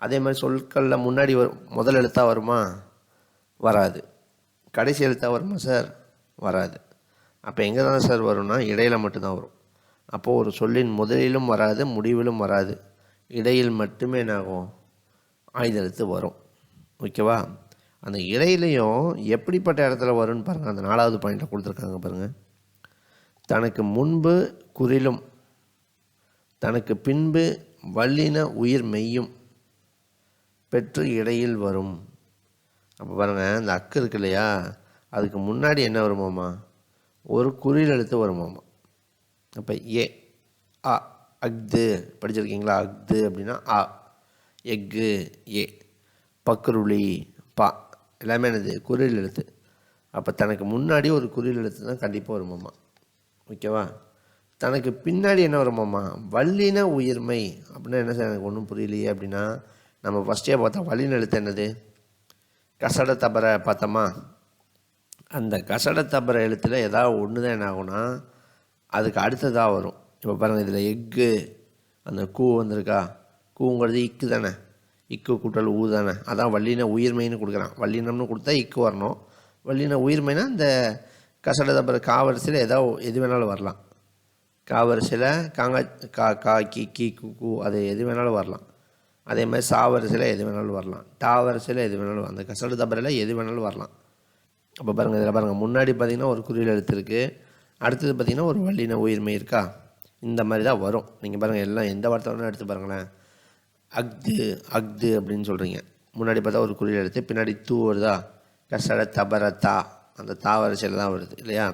அதே மாதிரி சொற்களில் முன்னாடி முதல் எழுத்தாக வருமா, வராது. கடைசி எழுத்தாக வருமா சார், வராது. அப்போ எங்கே தான் சார் வரும்னா இடையில் மட்டும்தான் வரும். அப்போது ஒரு சொல்லின் முதலிலும் வராது, முடிவிலும் வராது, இடையில் மட்டுமே என்னாகும், ஆயுத எழுத்து வரும். ஓகேவா? அந்த இடையிலையும் எப்படிப்பட்ட இடத்துல வரும்னு பாருங்கள். அந்த 4வது பாயிண்ட்டில் கொடுத்துருக்காங்க பாருங்கள். தனக்கு முன்பு குறிலும் தனக்கு பின்பு வல்லின உயிர் மெய்யும் பெற்று இடையில் வரும். அப்போ பாருங்கள், இந்த அக்கு இருக்கு இல்லையா, அதுக்கு முன்னாடி என்ன வருமாமா, ஒரு குறில் எழுத்து வருமாமா. அப்போ ஏ அ அக்து படிச்சிருக்கீங்களா? அக்து அப்படின்னா அ, எக்கு ஏ, பக்ருளி பா, எல்லாமே என்னது குறில் எழுத்து. அப்போ தனக்கு முன்னாடி ஒரு குறில் எழுத்து தான் கண்டிப்பாக வருமாமா. ஓகேவா? தனக்கு பின்னாடி என்ன வருமாமா, வல்லின உயிர்மை அப்படின்னா என்ன சார், எனக்கு ஒன்றும் புரியலையே அப்படின்னா, நம்ம ஃபஸ்ட்டே பார்த்தா வல்லின எழுத்து என்னது, கசட தபரை பார்த்தோமா. அந்த கசட தபரை எழுத்தில் ஏதாவது ஒன்று தான் என்ன ஆகும்னா அதுக்கு அடுத்ததாக வரும். இப்போ பாருங்கள், இதில் எக்கு அந்த கூ வந்திருக்கா, கூங்கிறது இக்கு தானே, இக்கு கூட்டல் ஊ தானே, அதான் வல்லின உயிர்மைன்னு கொடுக்குறான். வல்லினம்னு கொடுத்தா இக்கு வரணும், வல்லின உயிர்மைனா இந்த கசட தபரை காவரிசையில் எது வேணாலும் வரலாம். காவரிசையில் காங்கா கா கா கி கி கு அது எது வேணாலும் வரலாம். அதே மாதிரி சாவரிசையில் எது வேணாலும் வரலாம், டாவரிசையில் எது வேணாலும், அந்த கசடு தபரையில் எது வேணாலும் வரலாம். அப்போ பாருங்கள், இதில் பாருங்கள், முன்னாடி பார்த்திங்கன்னா ஒரு குறில் எழுத்து இருக்குது, அடுத்தது பார்த்திங்கன்னா ஒரு வல்லின உயிர்மை இருக்கா, இந்த மாதிரி தான் வரும். நீங்கள் பாருங்கள், எல்லாம் எந்த வார்த்தை வேணாலும் எடுத்து பாருங்களேன். அக்து அக்து அப்படின்னு சொல்கிறீங்க, முன்னாடி பார்த்தா ஒரு குறில் எழுத்து, பின்னாடி தூ வருதா, கசட தபரத்தா, அந்த தா வரிசையில் தான் வருது இல்லையா.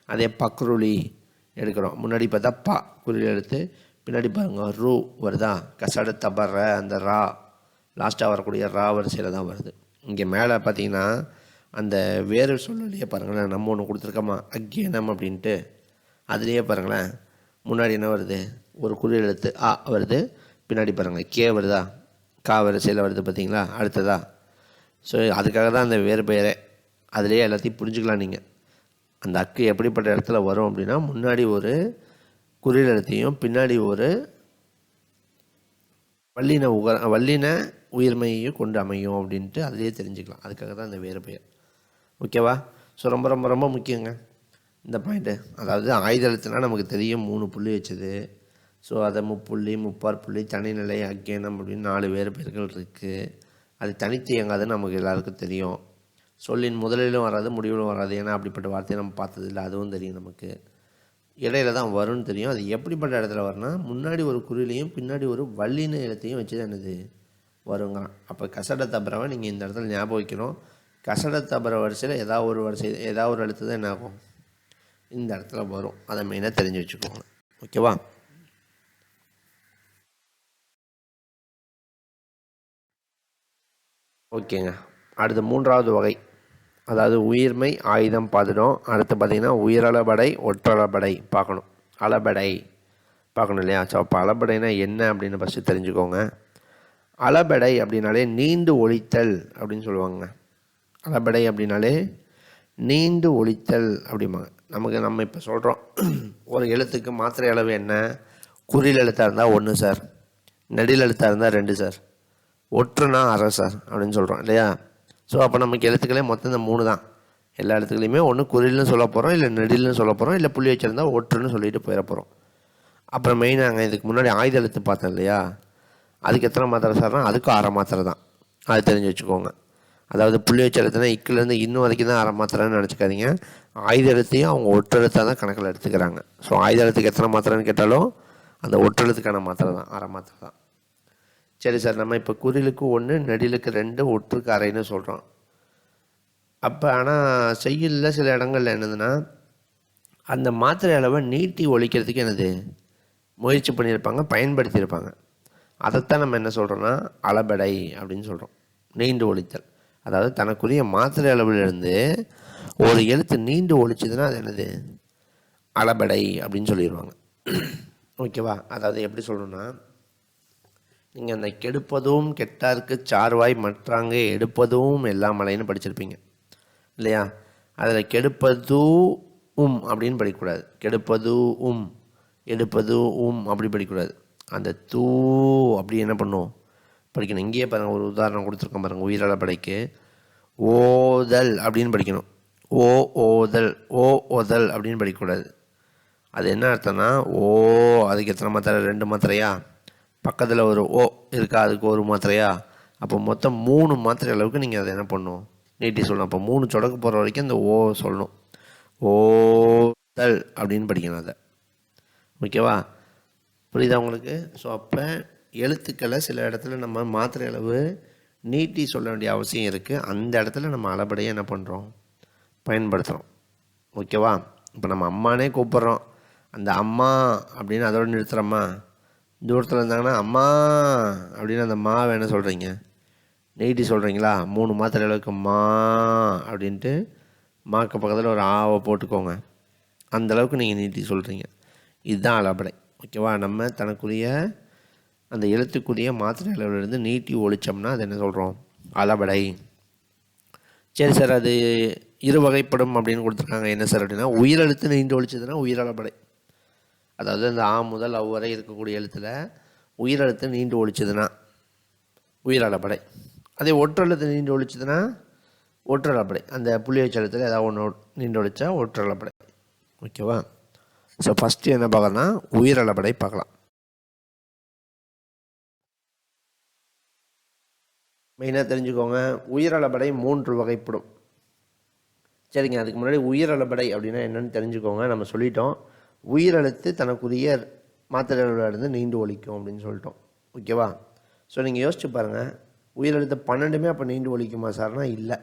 அதே பக்ருளி எடுக்கிறோம், முன்னாடி பார்த்தா பா குறில் எழுத்து, பின்னாடி பாருங்கள் ரூ வருதா, கசட தபர அந்த ரா லாஸ்ட்டாக வரக்கூடிய ரா வரிசையில் தான் வருது. இங்கே மேலே பார்த்தீங்கன்னா அந்த வேறு சொல்லலையே பாருங்களேன், நம்ம ஒன்று கொடுத்துருக்கோமா அக்ஞானம் அப்படின்ட்டு, அதுலேயே பாருங்களேன் முன்னாடி என்ன வருது, ஒரு குறில் எழுத்து ஆ வருது, பின்னாடி பாருங்கள் கே வருதா, கா வரிசையில் வருது பார்த்தீங்களா அடுத்ததா. ஸோ அதுக்காக தான் அந்த வேறு பெயரே, அதுலேயே எல்லாத்தையும் புரிஞ்சுக்கலாம் நீங்கள். அந்த அக்கு எப்படிப்பட்ட இடத்துல வரும் அப்படின்னா, முன்னாடி ஒரு குறில் எழுத்தையும் பின்னாடி ஒரு வல்லின உயிர்மையையும் கொண்டு அமையும் அப்படின்ட்டு அதுலேயே தெரிஞ்சுக்கலாம். அதுக்காக தான் அந்த வேறு பெயர். ஓகேவா? ஸோ ரொம்ப ரொம்ப ரொம்ப முக்கியங்க இந்த பாயிண்ட்டு. அதாவது ஆயுத எழுத்துனா நமக்கு தெரியும் 3 புள்ளி வச்சது. ஸோ அதை முப்புள்ளி, முப்பார் புள்ளி, தனிநிலை, அக்ஞானம் அப்படின்னு 4 வேறு பெயர்கள் இருக்குது. அது தனித்து இயங்காதுன்னு நமக்கு எல்லாருக்கும் தெரியும். சொல்லின் முதலிலும் வராது, முடிவிலும் வராது. ஏன்னா அப்படிப்பட்ட வார்த்தையை நம்ம பார்த்ததில்லை, அதுவும் தெரியும் நமக்கு. இடையில தான் வரும்னு தெரியும். அது எப்படிப்பட்ட இடத்துல வரும்னா, முன்னாடி ஒரு குறிலையும் பின்னாடி ஒரு வல்லின எழுத்தையும் வச்சு தான் என்னது வருங்கிறான். அப்போ கசட தபரவை நீங்கள் இந்த இடத்துல ஞாபகம் வைக்கணும். கசட தபர வரிசையில் ஏதாவது ஒரு எழுத்து தான் என்ன ஆகும் இந்த இடத்துல வரும். அதை மெயினாக தெரிஞ்சு வச்சுக்கோங்க. ஓகேவா? ஓகேங்க. அடுத்து 3வது வகை, அதாவது உயிர்மை ஆயுதம் பார்த்துட்டோம். அடுத்து பார்த்திங்கன்னா உயிரளபடை ஒற்றளபடை பார்க்கணும். அளபடை பார்க்கணும் இல்லையா? ஸோ அப்போ அளபடைனா என்ன அப்படின்னு ஃபஸ்ட்டு தெரிஞ்சுக்கோங்க. அளபடை அப்படின்னாலே நீண்டு ஒழித்தல் அப்படின்னு சொல்லுவாங்க. அளபடை அப்படின்னாலே நீண்டு ஒழித்தல் அப்படிம்பாங்க. நம்ம இப்போ சொல்கிறோம், ஒரு எழுத்துக்கு மாத்திரை அளவு என்ன, குறில் எழுத்தாக இருந்தால் 1 சார், நெடில் எழுத்தாக இருந்தால் 2 சார், ஒற்றுனா அரை சார் அப்படின்னு சொல்கிறோம் இல்லையா. ஸோ அப்போ நமக்கு எழுத்துக்களே மொத்தம் இந்த 3 தான். எல்லா எழுத்துக்களையுமே ஒன்று குறில்னு சொல்ல போகிறோம், இல்லை நெடில்னு சொல்ல போகிறோம், இல்லை புள்ளி வச்சுருந்தா ஒற்றுன்னு சொல்லிட்டு போயிட போகிறோம். அப்புறம் மெயினாக இதுக்கு முன்னாடி ஆயுத எழுத்து பார்த்தோம் இல்லையா, அதுக்கு எத்தனை மாத்திரை சார்னா அதுக்கும் அரை மாத்திரை தான். அது தெரிஞ்சு வச்சுக்கோங்க. அதாவது புள்ளி வச்ச எழுத்துனா இக்கிலேருந்து இன்னும் வரைக்கும் தான் அரை மாத்திரைன்னு நினச்சிக்காதீங்க. ஆயுத எழுத்தையும் அவங்க ஒற்றெழுத்தாக தான் கணக்கில் எடுத்துக்கிறாங்க. ஸோ ஆயுத எழுத்துக்கு எத்தனை மாத்திரைன்னு கேட்டாலும் அந்த ஒற்றெழுத்துக்கான மாத்திரை தான், அரை மாத்திரை தான். சரி சார், நம்ம இப்போ குறிலுக்கு 1, நெடிலுக்கு 2, ஒற்றுக்கு அரைன்னு சொல்கிறோம். அப்போ ஆனால் செய்யுளில் சில இடங்கள்ல என்னதுன்னா, அந்த மாத்திரை அளவை நீட்டி ஒழிக்கிறதுக்கு என்னது முயற்சி பண்ணியிருப்பாங்க, பயன்படுத்தியிருப்பாங்க. அதைத்தான் நம்ம என்ன சொல்கிறோன்னா அளபடை அப்படின்னு சொல்கிறோம். நீண்டு ஒழித்தல், அதாவது தனக்குரிய மாத்திரை அளவிலிருந்து ஒரு எழுத்து நீண்டு ஒழிச்சதுன்னா அது என்னது அளபடை அப்படின்னு சொல்லிடுவாங்க. ஓகேவா? அதாவது எப்படி சொல்லணும்னா, நீங்கள் அந்த கெடுப்பதும் கெட்டாருக்கு சார்வாய் மற்றாங்க எடுப்பதும் எல்லாம் மலைன்னு படிச்சிருப்பீங்க இல்லையா. அதில் கெடுப்பதும் அப்படின்னு படிக்கக்கூடாது, கெடுப்பதும் எடுப்பதும் அப்படி படிக்கக்கூடாது. அந்த தூ அப்படி என்ன பண்ணும் படிக்கணும். இங்கேயே பாருங்கள், ஒரு உதாரணம் கொடுத்துருக்கோம் பாருங்கள். உயிரளபடைக்கு ஓதல் அப்படின்னு படிக்கணும். ஓதல் ஓதல் அப்படின்னு படிக்கக்கூடாது. அது என்ன அர்த்தம்னா, அதுக்கு எத்தனை மாத்திரை, 2 மாத்திரையா, பக்கத்தில் ஒரு ஓ இருக்கா, அதுக்கு ஒரு மாத்திரையா, அப்போ மொத்தம் 3 மாத்திரை அளவுக்கு நீங்கள் அதை என்ன பண்ணணும் நீட்டி சொல்லணும். அப்போ 3 சொடக்கு போகிற வரைக்கும் அந்த ஓ சொல்லணும். ஓதல் அப்படின்னு படிக்கணும் அதை. ஓகேவா? புரியுதா உங்களுக்கு? ஸோ அப்போ எழுத்துக்களை சில இடத்துல நம்ம மாத்திரை அளவு நீட்டி சொல்ல வேண்டிய அவசியம் இருக்குது. அந்த இடத்துல நம்ம அளபடியாக என்ன பண்ணுறோம், பயன்படுத்துகிறோம். ஓகேவா? இப்போ நம்ம அம்மானே கூப்பிட்றோம், அந்த அம்மா அப்படின்னு அதோடு நிறுத்துகிறோமா? தூரத்தில் இருந்தாங்கன்னா அம்மா அப்படின்னு அந்த மாவை என்ன சொல்கிறீங்க, நீட்டி சொல்கிறீங்களா? 3 மாத்திரை அளவுக்கு மா அப்படின்ட்டு மாக்கு பக்கத்தில் ஒரு ஆவை போட்டுக்கோங்க. அந்தளவுக்கு நீங்கள் நீட்டி சொல்கிறீங்க. இதுதான் அளபடை. ஓகேவா? நம்ம தனக்குரிய அந்த எழுத்துக்குரிய மாத்திரை அளவிலிருந்து நீட்டி ஒழிச்சோம்னா அது என்ன சொல்கிறோம், அளபடை. சரி சார், அது இரு வகைப்படும் அப்படின்னு கொடுத்துருக்காங்க. என்ன சார் அப்படின்னா, உயிரெழுத்து நீண்டு ஒழிச்சதுன்னா உயிரளபடை. அதாவது அந்த ஆ முதல் அவ் வரை இருக்கக்கூடிய எழுத்தில் உயிரெழுத்து நீண்டு ஒழிச்சதுன்னா உயிரளபடை. அதே ஒற்றெழுத்து நீண்டு ஒழிச்சதுன்னா ஒற்றளபடை. அந்த புள்ளி வச்ச எழுத்தில் ஏதாவது ஒன்று நீண்டு ஒழிச்சா ஒற்றளபடை. ஓகேவா? ஸோ ஃபஸ்ட்டு என்ன பார்க்கலாம்னா உயிரளபடை பார்க்கலாம். மெயினாக தெரிஞ்சுக்கோங்க, உயிரளபடை 3 வகைப்படும். சரிங்க, அதுக்கு முன்னாடி உயிரளபடை அப்படின்னா என்னென்னு தெரிஞ்சுக்கோங்க. நம்ம சொல்லிட்டோம், உயிரெழுத்து தனக்குரிய மாத்திரையிலிருந்து நீண்டு ஒழிக்கும் அப்படின்னு சொல்லிட்டோம். ஓகேவா? ஸோ நீங்கள் யோசிச்சு பாருங்கள், உயிரெழுத்து 12மே அப்போ நீண்டு ஒழிக்குமா சார்னா இல்லை.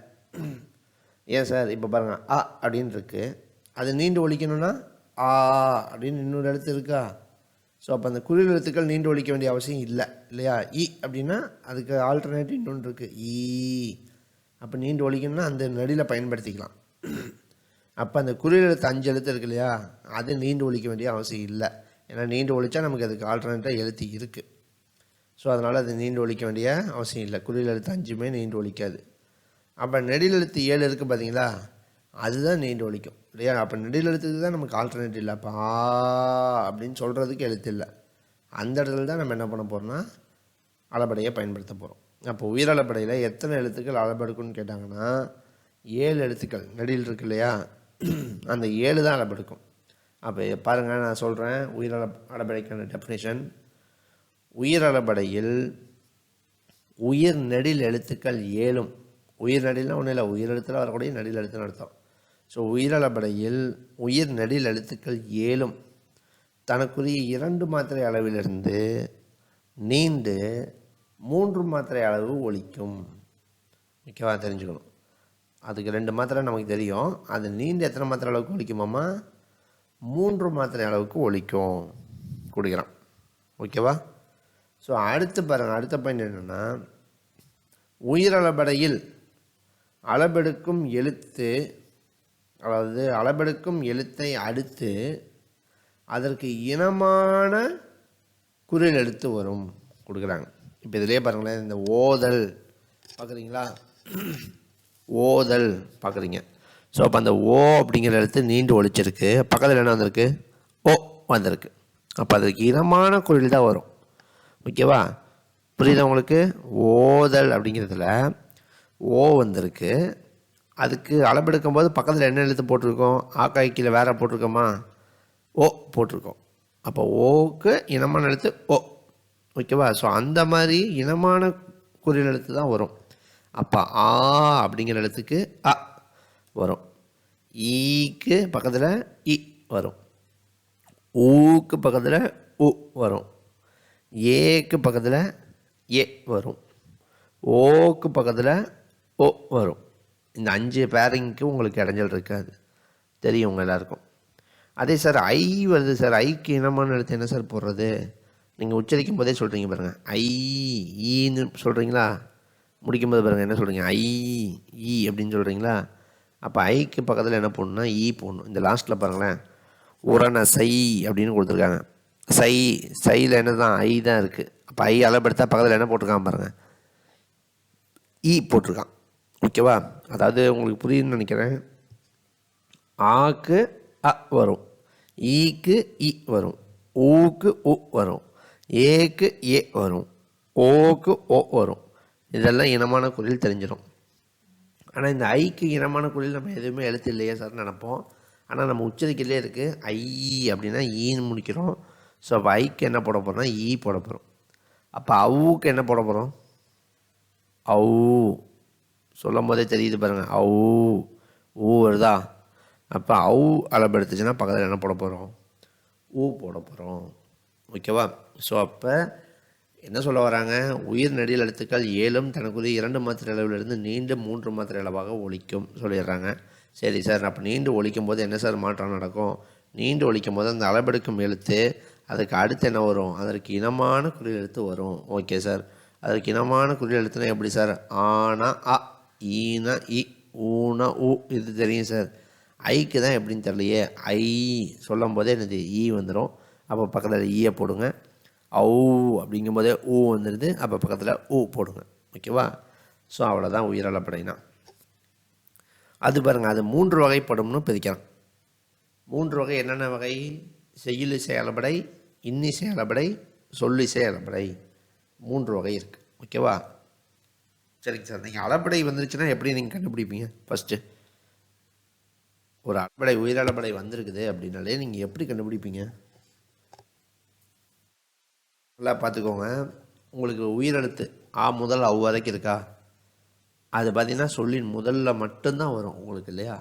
ஏன் சார்? இப்போ பாருங்கள், அ அப்படின்னு இருக்குது, அது நீண்டு ஒழிக்கணும்னா ஆ அப்படின்னு இன்னொரு எழுத்து இருக்கா? ஸோ அப்போ அந்த குறில் எழுத்துக்கள் நீண்டு ஒழிக்க வேண்டிய அவசியம் இல்லை, இல்லையா? இ அப்படின்னா அதுக்கு ஆல்டர்னேட்டிவ் இன்னொன்று இருக்குது, ஈ. அப்போ நீண்டு ஒழிக்கணும்னா அந்த நடியில் பயன்படுத்திக்கலாம். அப்போ அந்த குறில் எழுத்து 5 எழுத்து இருக்கு இல்லையா, அது நீண்டு ஒழிக்க வேண்டிய அவசியம் இல்லை. ஏன்னா நீண்டு ஒழிச்சா நமக்கு அதுக்கு ஆல்டர்னேட்டாக எழுத்து இருக்குது. ஸோ அதனால் அது நீண்டு ஒழிக்க வேண்டிய அவசியம் இல்லை. குறில் எழுத்து 5மே நீண்டு ஒழிக்காது. அப்போ நெடில் எழுத்து 7 இருக்குது பார்த்தீங்களா, அதுதான் நீண்டு ஒழிக்கும், இல்லையா? அப்போ நெடில் எழுத்துக்கு தான் நமக்கு ஆல்டர்னேட் இல்லை. அப்போ ஆ அப்படின்னு சொல்கிறதுக்கு எழுத்து இல்லை. அந்த இடத்துல தான் நம்ம என்ன பண்ண போகிறோம்னா அளபடையை பயன்படுத்த போகிறோம். அப்போ உயிரளபடையில் எத்தனை எழுத்துக்கள் அளபெடுக்கும்னு கேட்டாங்கன்னா 7 எழுத்துக்கள் நெடில் இருக்கு இல்லையா, அந்த 7 தான் அளபெடுக்கும். அப்போ பாருங்கள், நான் சொல்கிறேன் அளபடைக்கான டெஃபினேஷன். உயிரளபடையில் உயிர் நெடில் எழுத்துக்கள் 7ம், உயிர் நெடில்னால் ஒன்றும் இல்லை, உயிர் எழுத்தில் வரக்கூடிய நெடில் எழுத்துன்னு அர்த்தம். ஸோ உயிரளபடையில் உயிர் நெடில் எழுத்துக்கள் 7ம் தனக்குரிய 2 மாத்திரை அளவிலிருந்து நீண்டு 3 மாத்திரை அளவு ஒழிக்கும். ஓகேவா? தெரிஞ்சுக்கணும். அதுக்கு 2 மாத்திரை நமக்கு தெரியும், அது நீண்டு எத்தனை மாத்திரை அளவுக்கு ஒழிக்குமாம்மா? 3 மாத்திரை அளவுக்கு ஒழிக்கும் கொடுக்குறான். ஓகேவா? ஸோ அடுத்து பாருங்கள், அடுத்த பாயிண்ட் என்னென்னா, உயிரளபடையில் அளபெடுக்கும் எழுத்து, அதாவது அளபெடுக்கும் எழுத்தை அடுத்து அதற்கு இனமான குறில் எழுத்து வரும் கொடுக்குறாங்க. இப்போ இதிலே பாருங்களேன், இந்த ஓதல் பார்க்குறீங்களா, ஓதல் பார்க்குறீங்க. ஸோ அப்போ அந்த ஓ அப்படிங்கிற எழுத்து நீண்டு ஒழிச்சிருக்கு, பக்கத்தில் என்ன வந்திருக்கு, ஓ வந்திருக்கு. அப்போ அதுக்கு இனமான குறில் தான் வரும். ஓகேவா? புரியுதா உங்களுக்கு? ஓதல் அப்படிங்கிறதுல ஓ வந்திருக்கு, அதுக்கு அளபெடுக்கும் போது பக்கத்தில் என்ன எழுத்து போட்டிருக்கோம், ஆக்காய் கீழே வேற போட்டிருக்கோமா, ஓ போட்டிருக்கோம். அப்போ ஓவுக்கு இனமான எழுத்து ஓ. ஓகேவா? ஸோ அந்த மாதிரி இனமான குறில் எழுத்து தான் வரும். அப்போ ஆ அப்படிங்கிற எழுத்துக்கு அ வரும், ஈக்கு பக்கத்தில் இ வரும், ஊக்கு பக்கத்தில் உ வரும், ஏக்கு பக்கத்தில் ஏ வரும், ஓக்கு பக்கத்தில் ஓ வரும். இந்த 5 பேரிங்க்கு உங்களுக்கு இடைஞ்சல் இருக்காது, தெரியும் உங்கள் எல்லாருக்கும். அதே சார் ஐ வருது சார், ஐக்கு இனமான எழுத்து என்ன சார் போடுறது? நீங்கள் உச்சரிக்கும் போதே சொல்கிறீங்க பாருங்கள், ஐ ஈன்னு சொல்கிறீங்களா, முடிக்கும்போது பாருங்கள் என்ன சொல்கிறீங்க, ஐ ஈ அப்படின்னு சொல்கிறீங்களா. அப்போ ஐக்கு பக்கத்தில் என்ன போடணும்னா ஈ போடணும். இந்த லாஸ்ட்டில் பாருங்களேன், உரண சை அப்படின்னு கொடுத்துருக்காங்க. சை, சையில் என்ன தான் ஐ தான் இருக்குது. அப்போ ஐ அளபெடுத்தா பக்கத்தில் என்ன போட்டிருக்கான் பாருங்கள், ஈ போட்டிருக்கான். ஓகேவா? அதாவது உங்களுக்கு புரியுதுன்னு நினைக்கிறேன். ஆக்கு அ வரும், ஈக்கு இ வரும், ஊக்கு உ வரும், ஏக்கு ஏ வரும், ஓக்கு ஓ வரும். இதெல்லாம் இனமான குறில் தெரிஞ்சிடும். ஆனால் இந்த ஐக்கு இனமான குறில் நம்ம எதுவுமே எழுத்து இல்லையா சார் நினைப்போம். ஆனால் நம்ம உச்சரிக்கிறதுலே இருக்குது, ஐ அப்படின்னா ஈன்னு முடிக்கிறோம். ஸோ அப்போ ஐக்கு என்ன போட போகிறோம்னா ஈ போட போகிறோம். அப்போ அவுக்கு என்ன போட போகிறோம், அவு. சொல்லும் போதே தெரியுது பாருங்கள், அவு ஊ வருதா. அப்போ அவு அளபெடுத்துச்சுன்னா பக்கத்தில் என்ன போட போகிறோம், ஊ போட போகிறோம். ஓகேவா? ஸோ அப்போ என்ன சொல்ல வராங்க, உயிர் நெடில் எழுத்துக்கள் 7ம் தனக்குரிய 2 மாத்திரை அளவிலிருந்து நீண்டு 3 மாத்திரை அளவாக ஒலிக்கும் சொல்லிடுறாங்க. சரி சார், அப்போ நீண்டு ஒலிக்கும் போது என்ன சார் மாற்றம் நடக்கும்? நீண்டு ஒலிக்கும் போது அந்த அளபெடுக்கும் எழுத்து அதுக்கு அடுத்து என்ன வரும்? அதற்கு இனமான குறில் எழுத்து வரும். ஓகே சார், அதுக்கு இனமான குறில் எழுத்துனா எப்படி சார்? ஆனா அ, ஈனா இ, ஊனா உ, இது தெரியும் சார். ஐக்கு தான் எப்படின்னு தெரியலையே. ஐ சொல்லும் போதே என்னது ஈ வந்துடும். அப்போ பக்கத்தில் ஈயை போடுங்க. ஔ அப்படிங்கும்போதே ஊ வந்துடுது. அப்போ பக்கத்தில் ஊ போடுங்க. ஓகேவா? ஸோ அவ்வளோதான் உயிரளபடைனா. அது பாருங்கள், அது 3 வகைப்படும்னு பிரிக்கலாம். 3 வகை என்னென்ன வகை? செய்யுளிசை அளபடை, இன்னிசை அளபடை, சொல்லிசை அளபடை. 3 வகை இருக்குது. ஓகேவா? சரிங்க சார், நீங்கள் அளபடை வந்துருச்சுன்னா எப்படி நீங்கள் கண்டுபிடிப்பீங்க? ஃபஸ்ட்டு ஒரு அளபடை உயிரளபடை வந்திருக்குது அப்படின்னாலே நீங்கள் எப்படி கண்டுபிடிப்பீங்க? நல்லா பார்த்துக்கோங்க. உங்களுக்கு உயிரெழுத்து ஆ முதல் அவ் வரைக்கும் இருக்கா? அது பார்த்திங்கன்னா சொல்லின் முதல்ல மட்டும்தான் வரும் உங்களுக்கு, இல்லையா?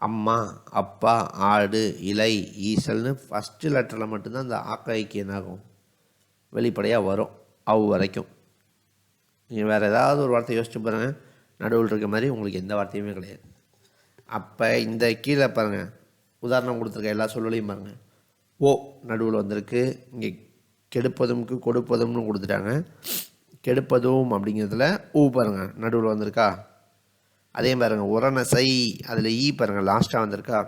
அம்மா, அப்பா, ஆடு, இலை, ஈசல்னு ஃபஸ்ட்டு லெட்டரில் மட்டும்தான் அந்த ஆக்காய்க்கு என்னாகும், வெளிப்படையாக வரும் அவ் வரைக்கும். நீங்கள் வேறு ஏதாவது ஒரு வார்த்தை யோசிச்சு பாருங்கள், நடுவில் இருக்க மாதிரி உங்களுக்கு எந்த வார்த்தையுமே கிடையாது. அப்போ இந்த கீழே பாருங்கள், உதாரணம் கொடுத்துருக்க எல்லா சொல்லலையும் பாருங்கள். ஓ நடுவில் வந்திருக்கு. இங்கே கெடுப்பதும்க்கு கொடுப்பதும்னு கொடுத்துட்டாங்க. கெடுப்பதும் அப்படிங்கிறதுல ஊ பாருங்கள் நடுவில் வந்திருக்கா. அதே பாருங்கள் உரநசை, அதில் ஈ பாருங்கள் லாஸ்ட்டாக வந்திருக்கா.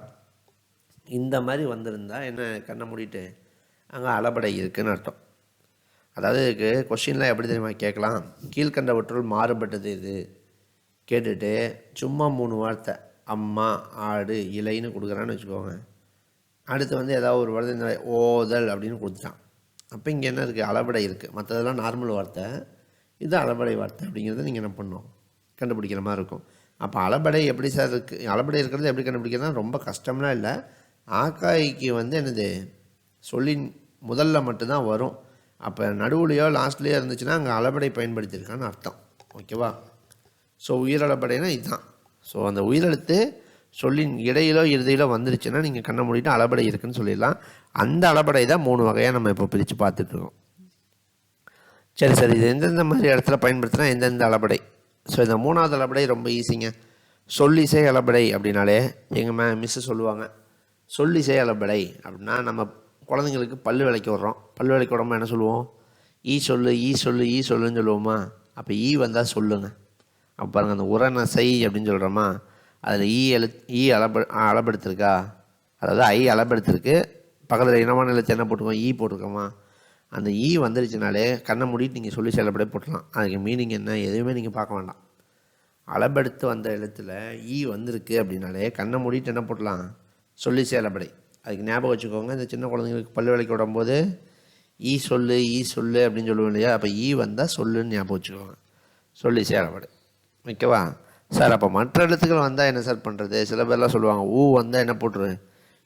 இந்த மாதிரி வந்திருந்தால் என்ன, கண்ணை மூடிட்டு அங்கே அளபடை இருக்குதுன்னு அர்த்தம். அதாவது இதுக்கு கொஷின்லாம் எப்படி தெரியுமா கேட்கலாம்? கீழ்கண்டவற்றுள் மாறுபட்டது இது கேட்டுட்டு சும்மா 3 வார்த்தை அம்மா, ஆடு, இலைன்னு கொடுக்குறான்னு வச்சுக்கோங்க. அடுத்து வந்து ஏதாவது ஒரு வார்த்தை இந்த ஓதல் அப்படின்னு கொடுத்துட்டான். அப்போ இங்கே என்ன இருக்குது? அளபடை இருக்குது. மற்றதெல்லாம் நார்மல் வார்த்தை, இது அளபடை வார்த்தை. அப்படிங்கிறத நீங்கள் என்ன பண்ணணும், கண்டுபிடிக்கிற மாதிரி இருக்கும். அப்போ அளபடை எப்படி சார் இருக்குது? அளபடை இருக்கிறது எப்படி கண்டுபிடிக்கிறதுனா ரொம்ப கஷ்டம்லாம் இல்லை. ஆக்காய்க்கு வந்து என்னது சொல்லின் முதல்ல மட்டும்தான் வரும். அப்போ நடுவுலையோ லாஸ்ட்லேயோ இருந்துச்சுன்னா அங்கே அளபடை பயன்படுத்தியிருக்கான்னு அர்த்தம். ஓகேவா? ஸோ உயிரளபடைனா இதுதான். ஸோ அந்த உயிரெழுத்து சொல்லின் இடையிலோ இறுதியிலோ வந்துருச்சுன்னா நீங்கள் கண்ணை மூடிட்டு அளபடை இருக்குதுன்னு சொல்லிடலாம். அந்த அளபடை தான் 3 வகையாக நம்ம இப்போ பிரித்து பார்த்துட்ருக்கோம். சரி சார், இது எந்தெந்த மாதிரி இடத்துல பயன்படுத்தினா எந்தெந்த அளபடை? ஸோ இந்த 3வது அளபடை ரொம்ப ஈஸிங்க. சொல்லிசை அளபடை அப்படின்னாலே எங்கள் மிஸ்ஸு சொல்லுவாங்க, சொல்லிசை அளபடை அப்படின்னா நம்ம குழந்தைங்களுக்கு பல்லு விளக்கி விட்றோம். பல்லு விளக்கி விடாமல் என்ன சொல்லுவோம்? ஈ சொல்லு, ஈ சொல்லு, ஈ சொல்லுன்னு சொல்லுவோமா? அப்போ ஈ வந்தால் சொல்லுங்க. அப்போ பாருங்கள், அந்த உரநசை அப்படின்னு சொல்கிறோமா, அதில் ஈ அளபெடுத்திருக்கா, அதாவது ஐ அளபெடுத்திருக்கு. பக்கத்தில் இனமான எழுத்து என்ன போட்டுக்கோம்? ஈ போட்டிருக்கோமா? அந்த ஈ வந்துருச்சுனாலே கண்ணை மூடிட்டு நீங்கள் சொல்லி செயல்பட போட்டுடலாம். அதுக்கு மீனிங் என்ன எதுவுமே நீங்கள் பார்க்க வேண்டாம். அளபெடுத்து வந்த எழுத்தில் ஈ வந்திருக்கு அப்படின்னாலே கண்ணை மூடிட்டு என்ன போட்டலாம்? சொல்லி செயல்படை. அதுக்கு ஞாபகம் வச்சுக்கோங்க. இந்த சின்ன குழந்தைங்களுக்கு பல்லு விளக்கி விடும்போது ஈ சொல்லு, ஈ சொல்லு அப்படின்னு சொல்லுவோம் இல்லையா? அப்போ ஈ வந்தால் சொல்லுன்னு ஞாபகம் வச்சுக்கோங்க. சொல்லி செயல்படை. ஓகேவா சார்? அப்போ மற்ற எழுத்துக்கள் வந்தால் என்ன சார் பண்ணுறது? சில பேர்லாம் சொல்லுவாங்க ஊ வந்தால் என்ன போட்டுரு,